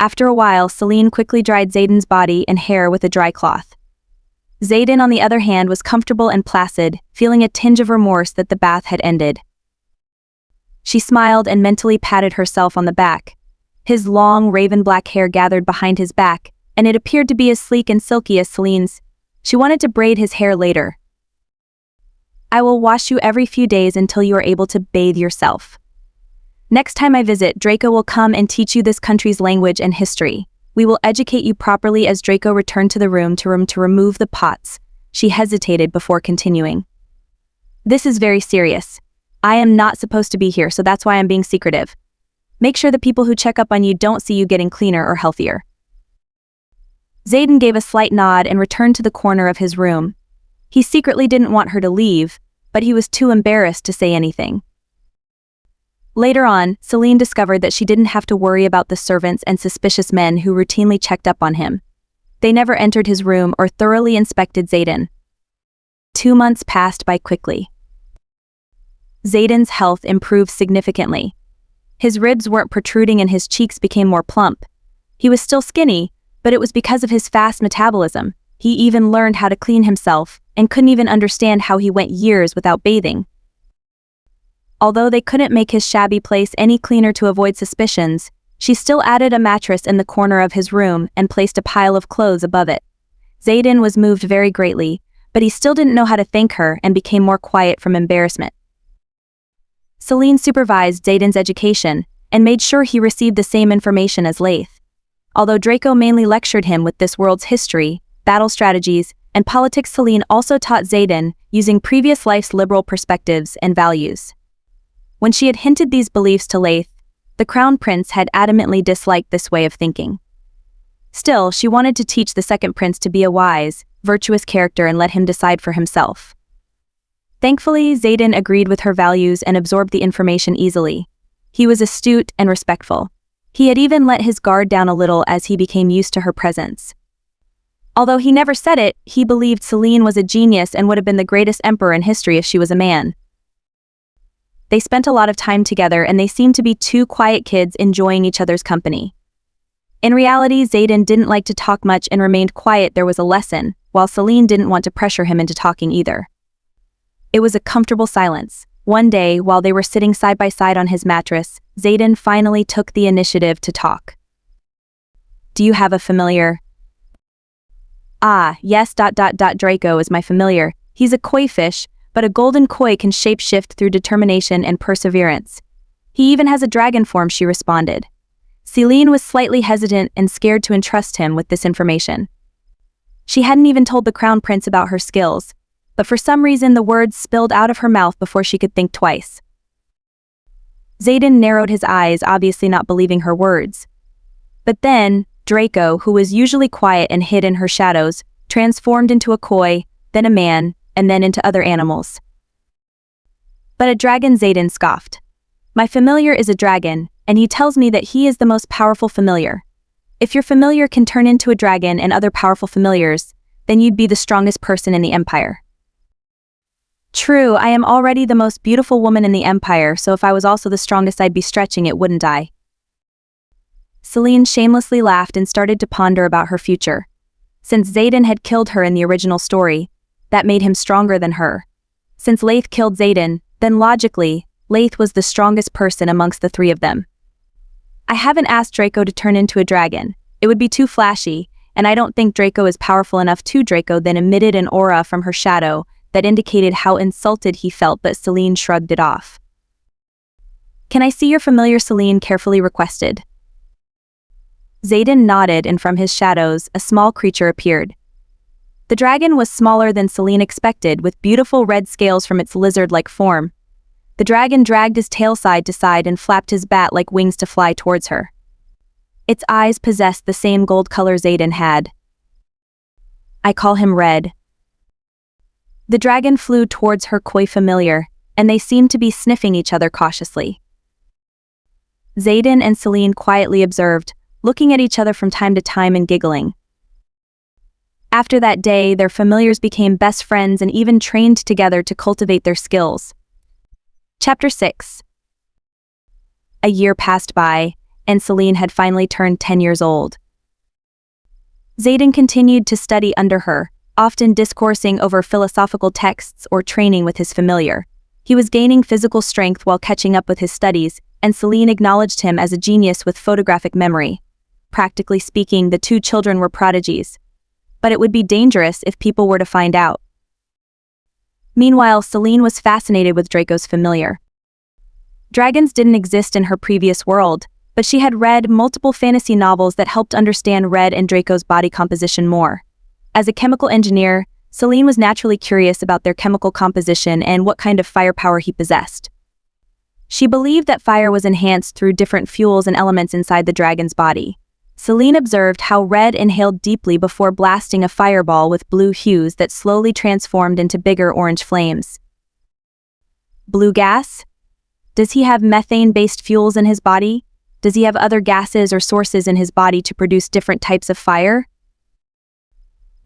After a while, Celine quickly dried Zayden's body and hair with a dry cloth. Zayden, on the other hand, was comfortable and placid, feeling a tinge of remorse that the bath had ended. She smiled and mentally patted herself on the back. His long, raven-black hair gathered behind his back, and it appeared to be as sleek and silky as Celine's. She wanted to braid his hair later. "I will wash you every few days until you are able to bathe yourself. Next time I visit, Draco will come and teach you this country's language and history. We will educate you properly." As Draco returned to the room to remove the pots, she hesitated before continuing. "This is very serious. I am not supposed to be here, so that's why I'm being secretive. Make sure the people who check up on you don't see you getting cleaner or healthier." Zayden gave a slight nod and returned to the corner of his room. He secretly didn't want her to leave, but he was too embarrassed to say anything. Later on, Celine discovered that she didn't have to worry about the servants and suspicious men who routinely checked up on him. They never entered his room or thoroughly inspected Zayden. 2 months passed by quickly. Zayden's health improved significantly. His ribs weren't protruding and his cheeks became more plump. He was still skinny, but it was because of his fast metabolism. He even learned how to clean himself and couldn't even understand how he went years without bathing. Although they couldn't make his shabby place any cleaner to avoid suspicions, she still added a mattress in the corner of his room and placed a pile of clothes above it. Zayden was moved very greatly, but he still didn't know how to thank her and became more quiet from embarrassment. Celine supervised Zayden's education and made sure he received the same information as Leith. Although Draco mainly lectured him with this world's history, battle strategies, and politics, Celine also taught Zayden using previous life's liberal perspectives and values. When she had hinted these beliefs to Leith, the Crown Prince had adamantly disliked this way of thinking. Still, she wanted to teach the second prince to be a wise, virtuous character and let him decide for himself. Thankfully, Zayden agreed with her values and absorbed the information easily. He was astute and respectful. He had even let his guard down a little as he became used to her presence. Although he never said it, he believed Celine was a genius and would have been the greatest emperor in history if she was a man. They spent a lot of time together and they seemed to be two quiet kids enjoying each other's company. In reality, Zayden didn't like to talk much and remained quiet. There was a lesson, while Celine didn't want to pressure him into talking either. It was a comfortable silence. One day, while they were sitting side by side on his mattress, Zayden finally took the initiative to talk. "Do you have a familiar?" "Ah, yes. Draco is my familiar. He's a koi fish, but a golden koi can shape-shift through determination and perseverance. He even has a dragon form," she responded. Celine was slightly hesitant and scared to entrust him with this information. She hadn't even told the Crown Prince about her skills, but for some reason the words spilled out of her mouth before she could think twice. Zayden narrowed his eyes, obviously not believing her words. But then, Draco, who was usually quiet and hid in her shadows, transformed into a koi, then a man, and then into other animals. But a dragon, Zayden scoffed. My familiar is a dragon, and he tells me that he is the most powerful familiar. If your familiar can turn into a dragon and other powerful familiars, then you'd be the strongest person in the Empire. True, I am already the most beautiful woman in the Empire, so if I was also the strongest I'd be stretching it, wouldn't I? Celine shamelessly laughed and started to ponder about her future. Since Zayden had killed her in the original story, that made him stronger than her. Since Leith killed Zayden, then logically, Leith was the strongest person amongst the three of them. I haven't asked Draco to turn into a dragon. It would be too flashy, and I don't think Draco is powerful enough to. Draco then emitted an aura from her shadow that indicated how insulted he felt, but Celine shrugged it off. Can I see your familiar? Celine carefully requested. Zayden nodded, and from his shadows, a small creature appeared. The dragon was smaller than Celine expected, with beautiful red scales from its lizard-like form. The dragon dragged his tail side to side and flapped his bat-like wings to fly towards her. Its eyes possessed the same gold color Zayden had. I call him Red. The dragon flew towards her koi familiar, and they seemed to be sniffing each other cautiously. Zayden and Celine quietly observed, looking at each other from time to time and giggling. After that day, their familiars became best friends and even trained together to cultivate their skills. Chapter 6. A year passed by, and Celine had finally turned 10 years old. Zayden continued to study under her, often discoursing over philosophical texts or training with his familiar. He was gaining physical strength while catching up with his studies, and Celine acknowledged him as a genius with photographic memory. Practically speaking, the two children were prodigies. But it would be dangerous if people were to find out. Meanwhile, Celine was fascinated with Draco's familiar. Dragons didn't exist in her previous world, but she had read multiple fantasy novels that helped understand Red and Draco's body composition more. As a chemical engineer, Celine was naturally curious about their chemical composition and what kind of firepower he possessed. She believed that fire was enhanced through different fuels and elements inside the dragon's body. Celine observed how Red inhaled deeply before blasting a fireball with blue hues that slowly transformed into bigger orange flames. Blue gas? Does he have methane-based fuels in his body? Does he have other gases or sources in his body to produce different types of fire?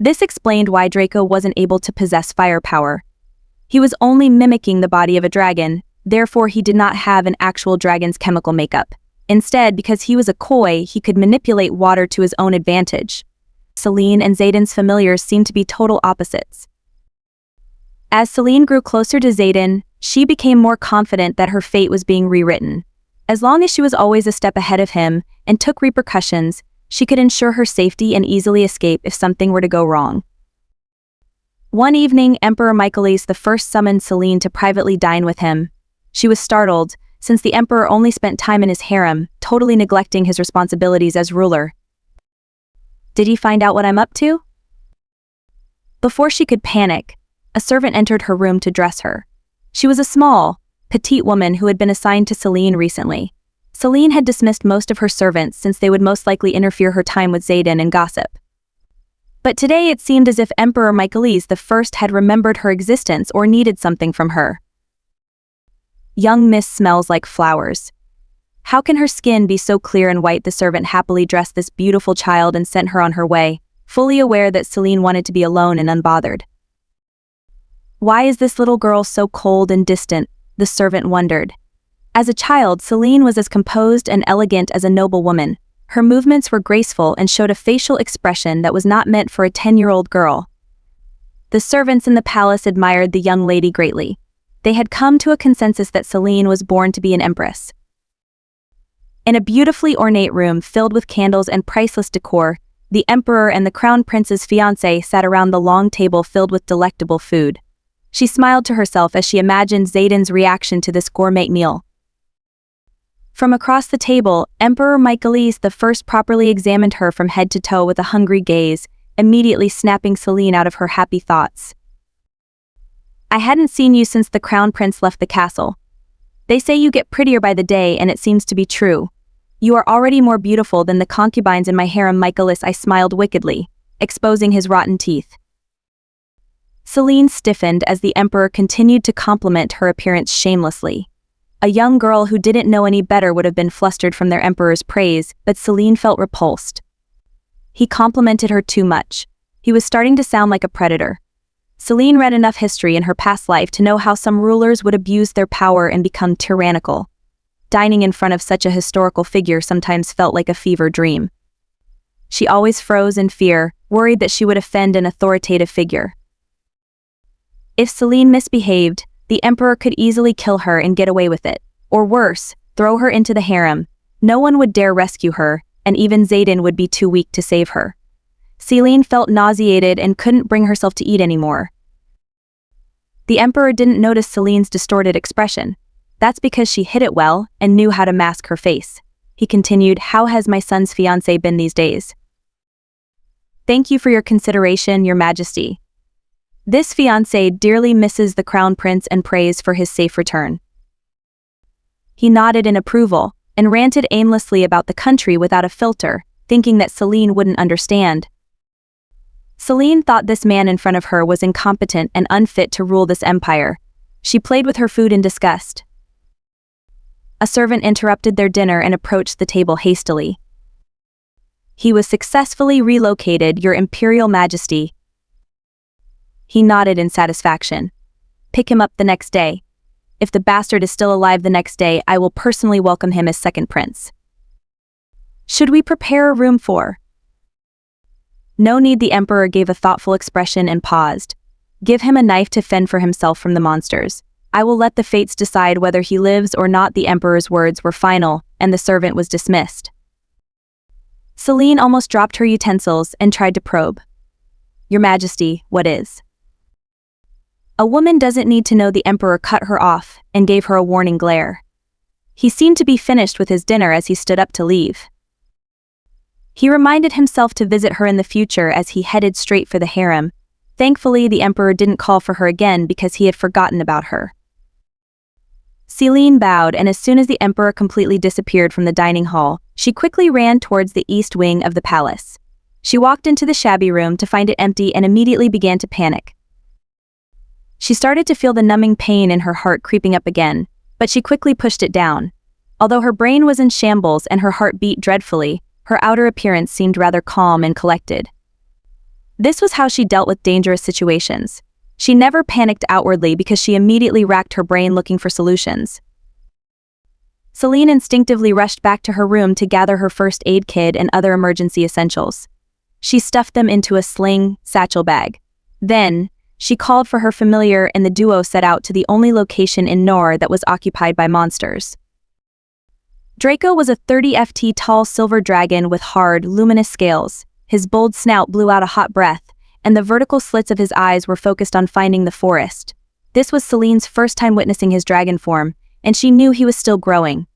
This explained why Draco wasn't able to possess firepower. He was only mimicking the body of a dragon, therefore he did not have an actual dragon's chemical makeup. Instead, because he was a koi, he could manipulate water to his own advantage. Celine and Zayden's familiars seemed to be total opposites. As Celine grew closer to Zayden, she became more confident that her fate was being rewritten. As long as she was always a step ahead of him and took repercussions, she could ensure her safety and easily escape if something were to go wrong. One evening, Emperor Michaelis I summoned Celine to privately dine with him. She was startled, since the emperor only spent time in his harem, totally neglecting his responsibilities as ruler. Did he find out what I'm up to? Before she could panic, a servant entered her room to dress her. She was a small, petite woman who had been assigned to Celine recently. Celine had dismissed most of her servants since they would most likely interfere her time with Zayden and gossip. But today it seemed as if Emperor Michaelis I had remembered her existence or needed something from her. Young Miss smells like flowers. How can her skin be so clear and white? The servant happily dressed this beautiful child and sent her on her way, fully aware that Celine wanted to be alone and unbothered. Why is this little girl so cold and distant? The servant wondered. As a child, Celine was as composed and elegant as a noble woman. Her movements were graceful and showed a facial expression that was not meant for a 10-year-old girl. The servants in the palace admired the young lady greatly. They had come to a consensus that Celine was born to be an empress. In a beautifully ornate room filled with candles and priceless decor, the emperor and the crown prince's fiancé sat around the long table filled with delectable food. She smiled to herself as she imagined Zayden's reaction to this gourmet meal. From across the table, Emperor Michaelis I properly examined her from head to toe with a hungry gaze, immediately snapping Celine out of her happy thoughts. I hadn't seen you since the crown prince left the castle. They say you get prettier by the day, and it seems to be true. You are already more beautiful than the concubines in my harem, Michaelis. I smiled wickedly, exposing his rotten teeth. Celine stiffened as the emperor continued to compliment her appearance shamelessly. A young girl who didn't know any better would have been flustered from their emperor's praise, but Celine felt repulsed. He complimented her too much. He was starting to sound like a predator. Celine read enough history in her past life to know how some rulers would abuse their power and become tyrannical. Dining in front of such a historical figure sometimes felt like a fever dream. She always froze in fear, worried that she would offend an authoritative figure. If Celine misbehaved, the emperor could easily kill her and get away with it, or worse, throw her into the harem. No one would dare rescue her, and even Zayden would be too weak to save her. Celine felt nauseated and couldn't bring herself to eat anymore. The emperor didn't notice Celine's distorted expression. That's because she hid it well and knew how to mask her face. He continued, "How has my son's fiancé been these days?" "Thank you for your consideration, Your Majesty. This fiancé dearly misses the crown prince and prays for his safe return." He nodded in approval and ranted aimlessly about the country without a filter, thinking that Celine wouldn't understand. Celine thought this man in front of her was incompetent and unfit to rule this empire. She played with her food in disgust. A servant interrupted their dinner and approached the table hastily. "He was successfully relocated, Your Imperial Majesty." He nodded in satisfaction. "Pick him up the next day. If the bastard is still alive the next day, I will personally welcome him as second prince." "Should we prepare a room for?" "No need." The emperor gave a thoughtful expression and paused. "Give him a knife to fend for himself from the monsters. I will let the fates decide whether he lives or not." The emperor's words were final, and the servant was dismissed. Celine almost dropped her utensils and tried to probe. "Your Majesty, what is?" A woman doesn't need to know. The emperor cut her off and gave her a warning glare. He seemed to be finished with his dinner as he stood up to leave. He reminded himself to visit her in the future as he headed straight for the harem. Thankfully, the emperor didn't call for her again because he had forgotten about her. Celine bowed, and as soon as the emperor completely disappeared from the dining hall, she quickly ran towards the east wing of the palace. She walked into the shabby room to find it empty and immediately began to panic. She started to feel the numbing pain in her heart creeping up again, but she quickly pushed it down. Although her brain was in shambles and her heart beat dreadfully, her outer appearance seemed rather calm and collected. This was how she dealt with dangerous situations. She never panicked outwardly because she immediately racked her brain looking for solutions. Celine instinctively rushed back to her room to gather her first aid kit and other emergency essentials. She stuffed them into a sling satchel bag. Then, she called for her familiar and the duo set out to the only location in Nor that was occupied by monsters. Draco was a 30 ft tall silver dragon with hard, luminous scales. His bold snout blew out a hot breath, and the vertical slits of his eyes were focused on finding the forest. This was Celine's first time witnessing his dragon form, and she knew he was still growing.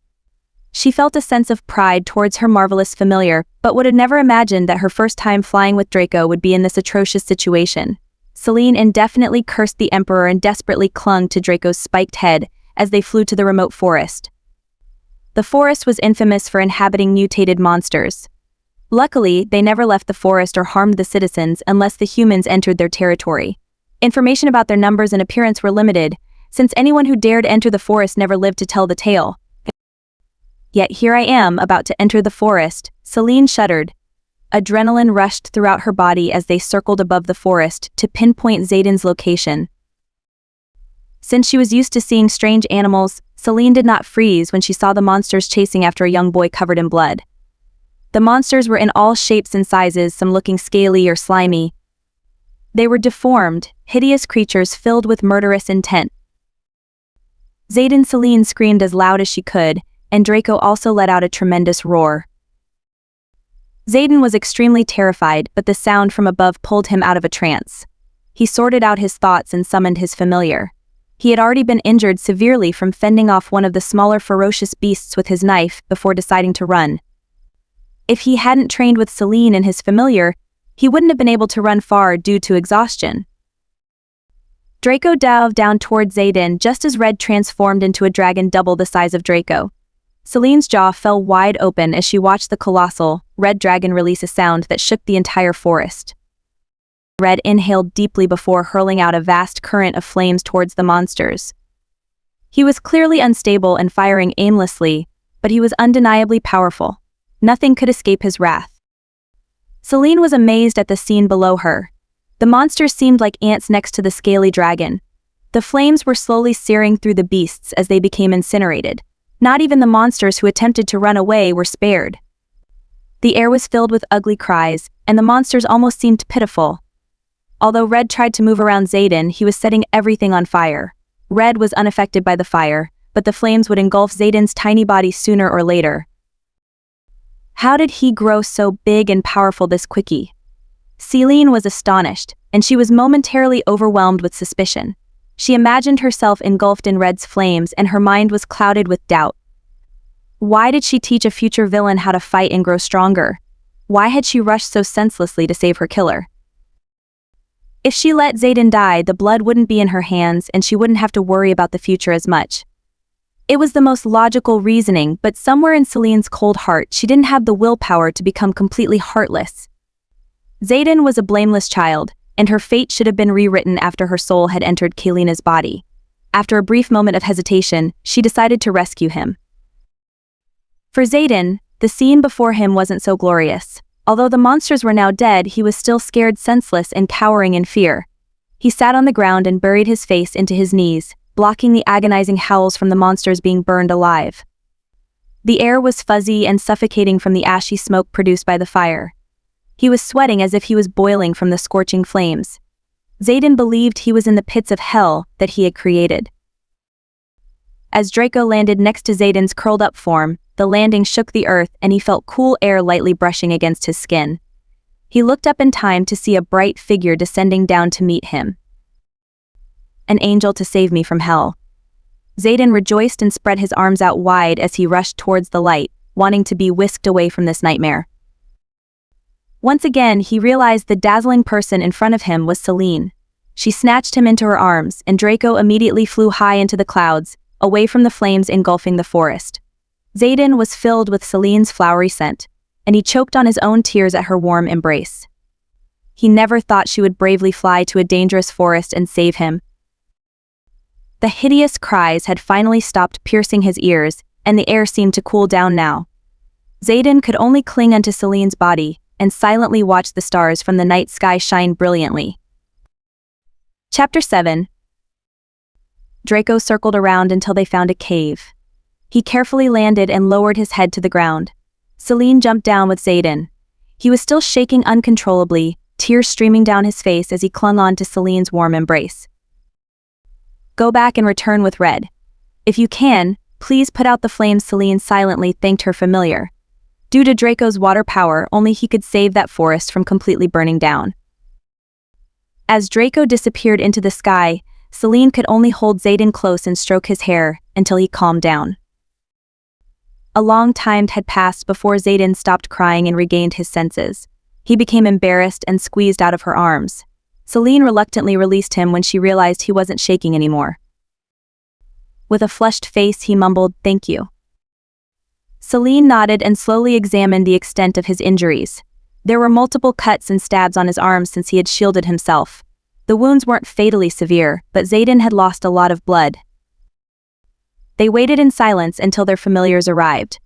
She felt a sense of pride towards her marvelous familiar, but would have never imagined that her first time flying with Draco would be in this atrocious situation. Celine indefinitely cursed the emperor and desperately clung to Draco's spiked head as they flew to the remote forest. The forest was infamous for inhabiting mutated monsters. Luckily, they never left the forest or harmed the citizens unless the humans entered their territory. Information about their numbers and appearance were limited, since anyone who dared enter the forest never lived to tell the tale. Yet here I am, about to enter the forest. Celine shuddered. Adrenaline rushed throughout her body as they circled above the forest to pinpoint Zayden's location. Since she was used to seeing strange animals, Celine did not freeze when she saw the monsters chasing after a young boy covered in blood. The monsters were in all shapes and sizes, some looking scaly or slimy. They were deformed, hideous creatures filled with murderous intent. Zayden Celine screamed as loud as she could, and Draco also let out a tremendous roar. Zayden was extremely terrified, but the sound from above pulled him out of a trance. He sorted out his thoughts and summoned his familiar. He had already been injured severely from fending off one of the smaller ferocious beasts with his knife before deciding to run. If he hadn't trained with Celine and his familiar, he wouldn't have been able to run far due to exhaustion. Draco dove down toward Zayden just as Red transformed into a dragon double the size of Draco. Celine's jaw fell wide open as she watched the colossal, red dragon release a sound that shook the entire forest. Red inhaled deeply before hurling out a vast current of flames towards the monsters. He was clearly unstable and firing aimlessly, but he was undeniably powerful. Nothing could escape his wrath. Celine was amazed at the scene below her. The monsters seemed like ants next to the scaly dragon. The flames were slowly searing through the beasts as they became incinerated. Not even the monsters who attempted to run away were spared. The air was filled with ugly cries, and the monsters almost seemed pitiful. Although Red tried to move around Zayden, he was setting everything on fire. Red was unaffected by the fire, but the flames would engulf Zayden's tiny body sooner or later. How did he grow so big and powerful this quickly? Celine was astonished, and she was momentarily overwhelmed with suspicion. She imagined herself engulfed in Red's flames, and her mind was clouded with doubt. Why did she teach a future villain how to fight and grow stronger? Why had she rushed so senselessly to save her killer? If she let Zayden die, the blood wouldn't be in her hands, and she wouldn't have to worry about the future as much. It was the most logical reasoning, but somewhere in Celine's cold heart, she didn't have the willpower to become completely heartless. Zayden was a blameless child, and her fate should have been rewritten after her soul had entered Kalina's body. After a brief moment of hesitation, she decided to rescue him. For Zayden, the scene before him wasn't so glorious. Although the monsters were now dead, he was still scared senseless and cowering in fear. He sat on the ground and buried his face into his knees, blocking the agonizing howls from the monsters being burned alive. The air was fuzzy and suffocating from the ashy smoke produced by the fire. He was sweating as if he was boiling from the scorching flames. Zayden believed he was in the pits of hell that he had created. As Draco landed next to Zayden's curled-up form, the landing shook the earth and he felt cool air lightly brushing against his skin. He looked up in time to see a bright figure descending down to meet him. An angel to save me from hell. Zayden rejoiced and spread his arms out wide as he rushed towards the light, wanting to be whisked away from this nightmare. Once again, he realized the dazzling person in front of him was Celine. She snatched him into her arms, and Draco immediately flew high into the clouds, away from the flames engulfing the forest. Zayden was filled with Celine's flowery scent, and he choked on his own tears at her warm embrace. He never thought she would bravely fly to a dangerous forest and save him. The hideous cries had finally stopped piercing his ears, and the air seemed to cool down now. Zayden could only cling onto Celine's body and silently watch the stars from the night sky shine brilliantly. Chapter 7. Draco circled around until they found a cave. He carefully landed and lowered his head to the ground. Celine jumped down with Zayden. He was still shaking uncontrollably, tears streaming down his face as he clung on to Celine's warm embrace. Go back and return with Red. If you can, please put out the flames. Celine silently thanked her familiar. Due to Draco's water power, only he could save that forest from completely burning down. As Draco disappeared into the sky, Celine could only hold Zayden close and stroke his hair until he calmed down. A long time had passed before Zayden stopped crying and regained his senses. He became embarrassed and squeezed out of her arms. Celine reluctantly released him when she realized he wasn't shaking anymore. With a flushed face, he mumbled, "Thank you." Celine nodded and slowly examined the extent of his injuries. There were multiple cuts and stabs on his arms since he had shielded himself. The wounds weren't fatally severe, but Zayden had lost a lot of blood. They waited in silence until their familiars arrived.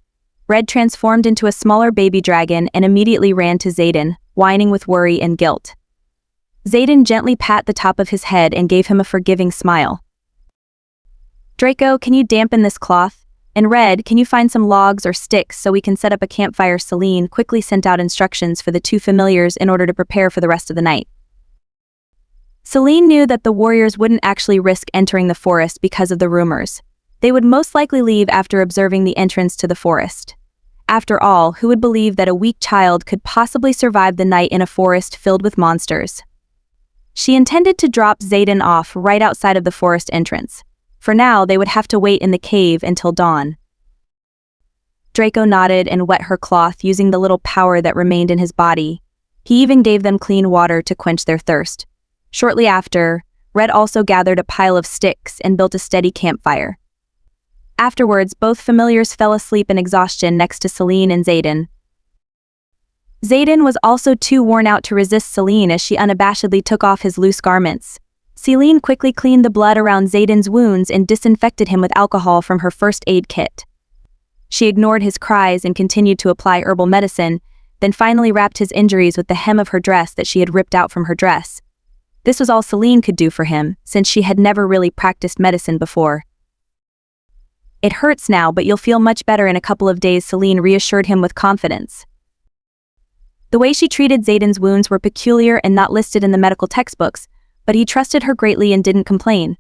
Red transformed into a smaller baby dragon and immediately ran to Zayden, whining with worry and guilt. Zayden gently pat the top of his head and gave him a forgiving smile. Draco, can you dampen this cloth? And Red, can you find some logs or sticks so we can set up a campfire? Celine quickly sent out instructions for the two familiars in order to prepare for the rest of the night. Celine knew that the warriors wouldn't actually risk entering the forest because of the rumors. They would most likely leave after observing the entrance to the forest. After all, who would believe that a weak child could possibly survive the night in a forest filled with monsters? She intended to drop Zayden off right outside of the forest entrance. For now, they would have to wait in the cave until dawn. Draco nodded and wet her cloth using the little power that remained in his body. He even gave them clean water to quench their thirst. Shortly after, Red also gathered a pile of sticks and built a steady campfire. Afterwards, both familiars fell asleep in exhaustion next to Celine and Zayden. Zayden was also too worn out to resist Celine as she unabashedly took off his loose garments. Celine quickly cleaned the blood around Zayden's wounds and disinfected him with alcohol from her first aid kit. She ignored his cries and continued to apply herbal medicine, then finally wrapped his injuries with the hem of her dress that she had ripped out from her dress. This was all Celine could do for him, since she had never really practiced medicine before. "It hurts now, but you'll feel much better in a couple of days," Celine reassured him with confidence. The way she treated Zayden's wounds were peculiar and not listed in the medical textbooks, but he trusted her greatly and didn't complain.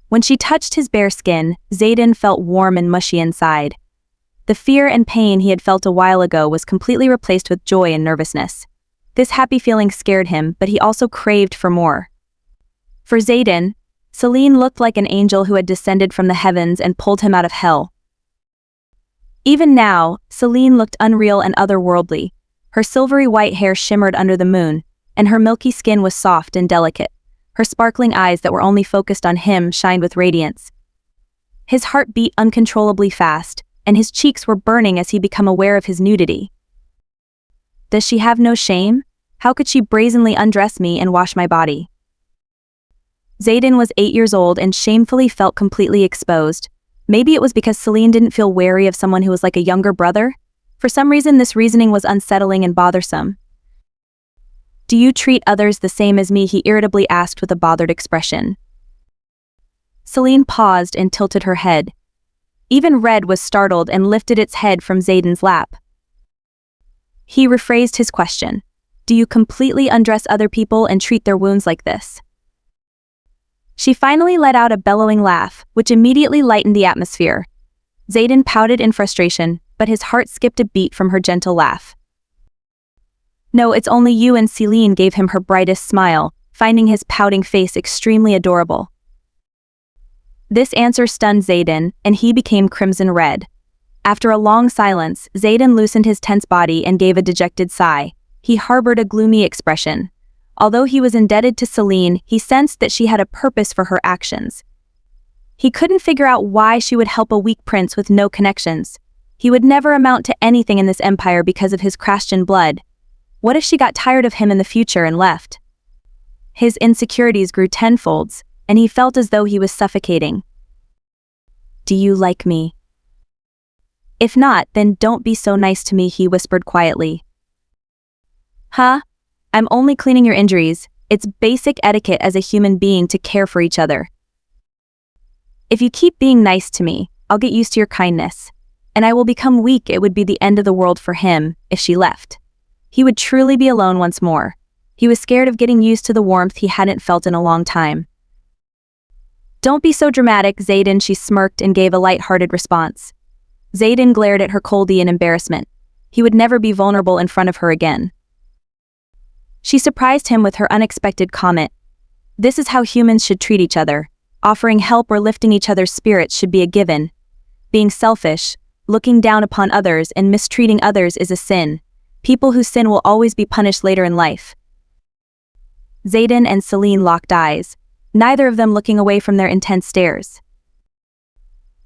When she touched his bare skin, Zayden felt warm and mushy inside. The fear and pain he had felt a while ago was completely replaced with joy and nervousness. This happy feeling scared him, but he also craved for more. For Zayden, Celine looked like an angel who had descended from the heavens and pulled him out of hell. Even now, Celine looked unreal and otherworldly. Her silvery white hair shimmered under the moon, and her milky skin was soft and delicate. Her sparkling eyes that were only focused on him shined with radiance. His heart beat uncontrollably fast, and his cheeks were burning as he became aware of his nudity. Does she have no shame? How could she brazenly undress me and wash my body? Zayden was 8 years old and shamefully felt completely exposed. Maybe it was because Celine didn't feel wary of someone who was like a younger brother? For some reason, this reasoning was unsettling and bothersome. "Do you treat others the same as me?" he irritably asked with a bothered expression. Celine paused and tilted her head. Even Red was startled and lifted its head from Zayden's lap. He rephrased his question. "Do you completely undress other people and treat their wounds like this?" She finally let out a bellowing laugh, which immediately lightened the atmosphere. Zayden pouted in frustration, but his heart skipped a beat from her gentle laugh. "No, it's only you," and Celine gave him her brightest smile, finding his pouting face extremely adorable. This answer stunned Zayden, and he became crimson red. After a long silence, Zayden loosened his tense body and gave a dejected sigh. He harbored a gloomy expression. Although he was indebted to Celine, he sensed that she had a purpose for her actions. He couldn't figure out why she would help a weak prince with no connections. He would never amount to anything in this empire because of his Christian blood. What if she got tired of him in the future and left? His insecurities grew tenfolds, and he felt as though he was suffocating. "Do you like me? If not, then don't be so nice to me," he whispered quietly. "Huh? I'm only cleaning your injuries. It's basic etiquette as a human being to care for each other. If you keep being nice to me, I'll get used to your kindness. And I will become weak. It would be the end of the world for him if she left. He would truly be alone once more. He was scared of getting used to the warmth he hadn't felt in a long time." "Don't be so dramatic, Zayden," she smirked and gave a light-hearted response. Zayden glared at her coldly in embarrassment. He would never be vulnerable in front of her again. She surprised him with her unexpected comment. This is how humans should treat each other. Offering help or lifting each other's spirits should be a given. Being selfish, looking down upon others, and mistreating others is a sin. People who sin will always be punished later in life. Zayden and Celine locked eyes, neither of them looking away from their intense stares.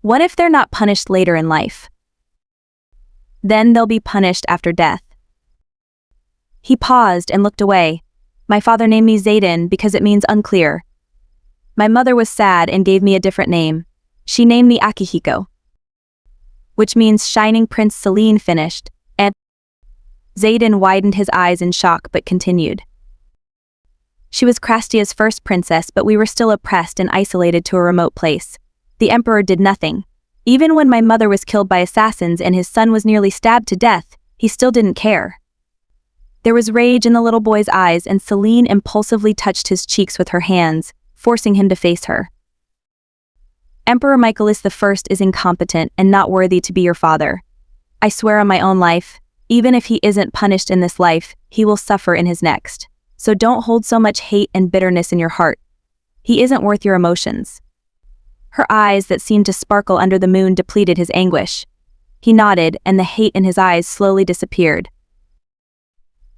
What if they're not punished later in life? Then they'll be punished after death. He paused and looked away. "My father named me Zayden because it means unclear. My mother was sad and gave me a different name. She named me Akihiko, which means shining Prince." Celine finished, and Zayden widened his eyes in shock but continued. "She was Krastia's first princess, but we were still oppressed and isolated to a remote place. The emperor did nothing. Even when my mother was killed by assassins and his son was nearly stabbed to death, he still didn't care." There was rage in the little boy's eyes, and Celine impulsively touched his cheeks with her hands, forcing him to face her. "Emperor Michaelis I is incompetent and not worthy to be your father. I swear on my own life, even if he isn't punished in this life, he will suffer in his next. So don't hold so much hate and bitterness in your heart. He isn't worth your emotions." Her eyes that seemed to sparkle under the moon depleted his anguish. He nodded, and the hate in his eyes slowly disappeared.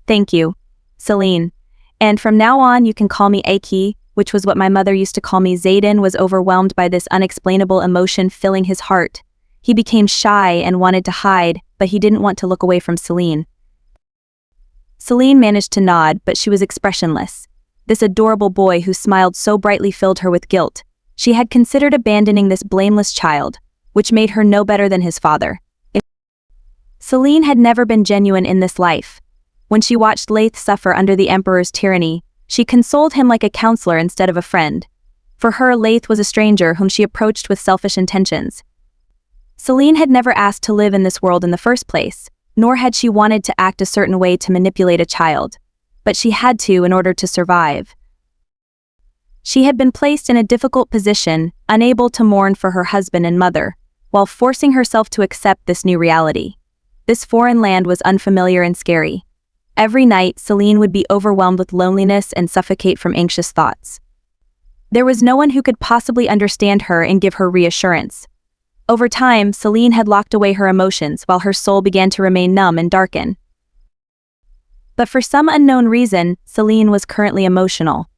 "Thank you, Celine. And from now on you can call me Aki, which was what my mother used to call me. Zayden was overwhelmed by this unexplainable emotion filling his heart. He became shy and wanted to hide, but he didn't want to look away from Celine. Celine managed to nod, but she was expressionless. This adorable boy who smiled so brightly filled her with guilt. She had considered abandoning this blameless child, which made her no better than his father. Celine had never been genuine in this life. When she watched Leith suffer under the Emperor's tyranny, she consoled him like a counselor instead of a friend. For her, Leith was a stranger whom she approached with selfish intentions. Celine had never asked to live in this world in the first place, nor had she wanted to act a certain way to manipulate a child. But she had to in order to survive. She had been placed in a difficult position, unable to mourn for her husband and mother, while forcing herself to accept this new reality. This foreign land was unfamiliar and scary. Every night, Celine would be overwhelmed with loneliness and suffocate from anxious thoughts. There was no one who could possibly understand her and give her reassurance. Over time, Celine had locked away her emotions while her soul began to remain numb and darken. But for some unknown reason, Celine was currently emotional.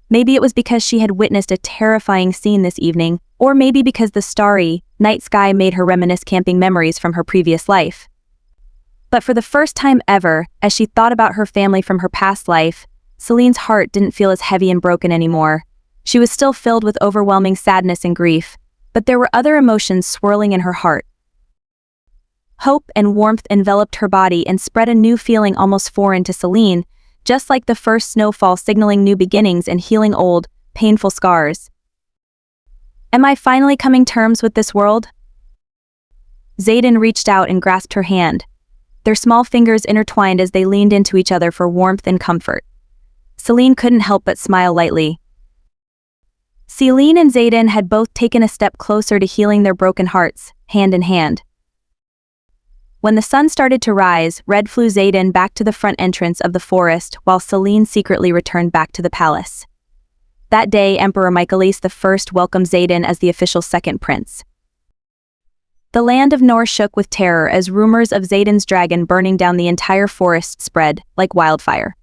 Maybe it was because she had witnessed a terrifying scene this evening, or maybe because the starry, night sky made her reminisce camping memories from her previous life. But for the first time ever, as she thought about her family from her past life, Celine's heart didn't feel as heavy and broken anymore. She was still filled with overwhelming sadness and grief, but there were other emotions swirling in her heart. Hope and warmth enveloped her body and spread a new feeling almost foreign to Celine, just like the first snowfall signaling new beginnings and healing old, painful scars. Am I finally coming to terms with this world? Zayden reached out and grasped her hand. Their small fingers intertwined as they leaned into each other for warmth and comfort. Celine couldn't help but smile lightly. Celine and Zayden had both taken a step closer to healing their broken hearts, hand in hand. When the sun started to rise, Red flew Zayden back to the front entrance of the forest while Celine secretly returned back to the palace. That day, Emperor Michaelis I welcomed Zayden as the official second prince. The land of Nor shook with terror as rumors of Zayden's dragon burning down the entire forest spread like wildfire.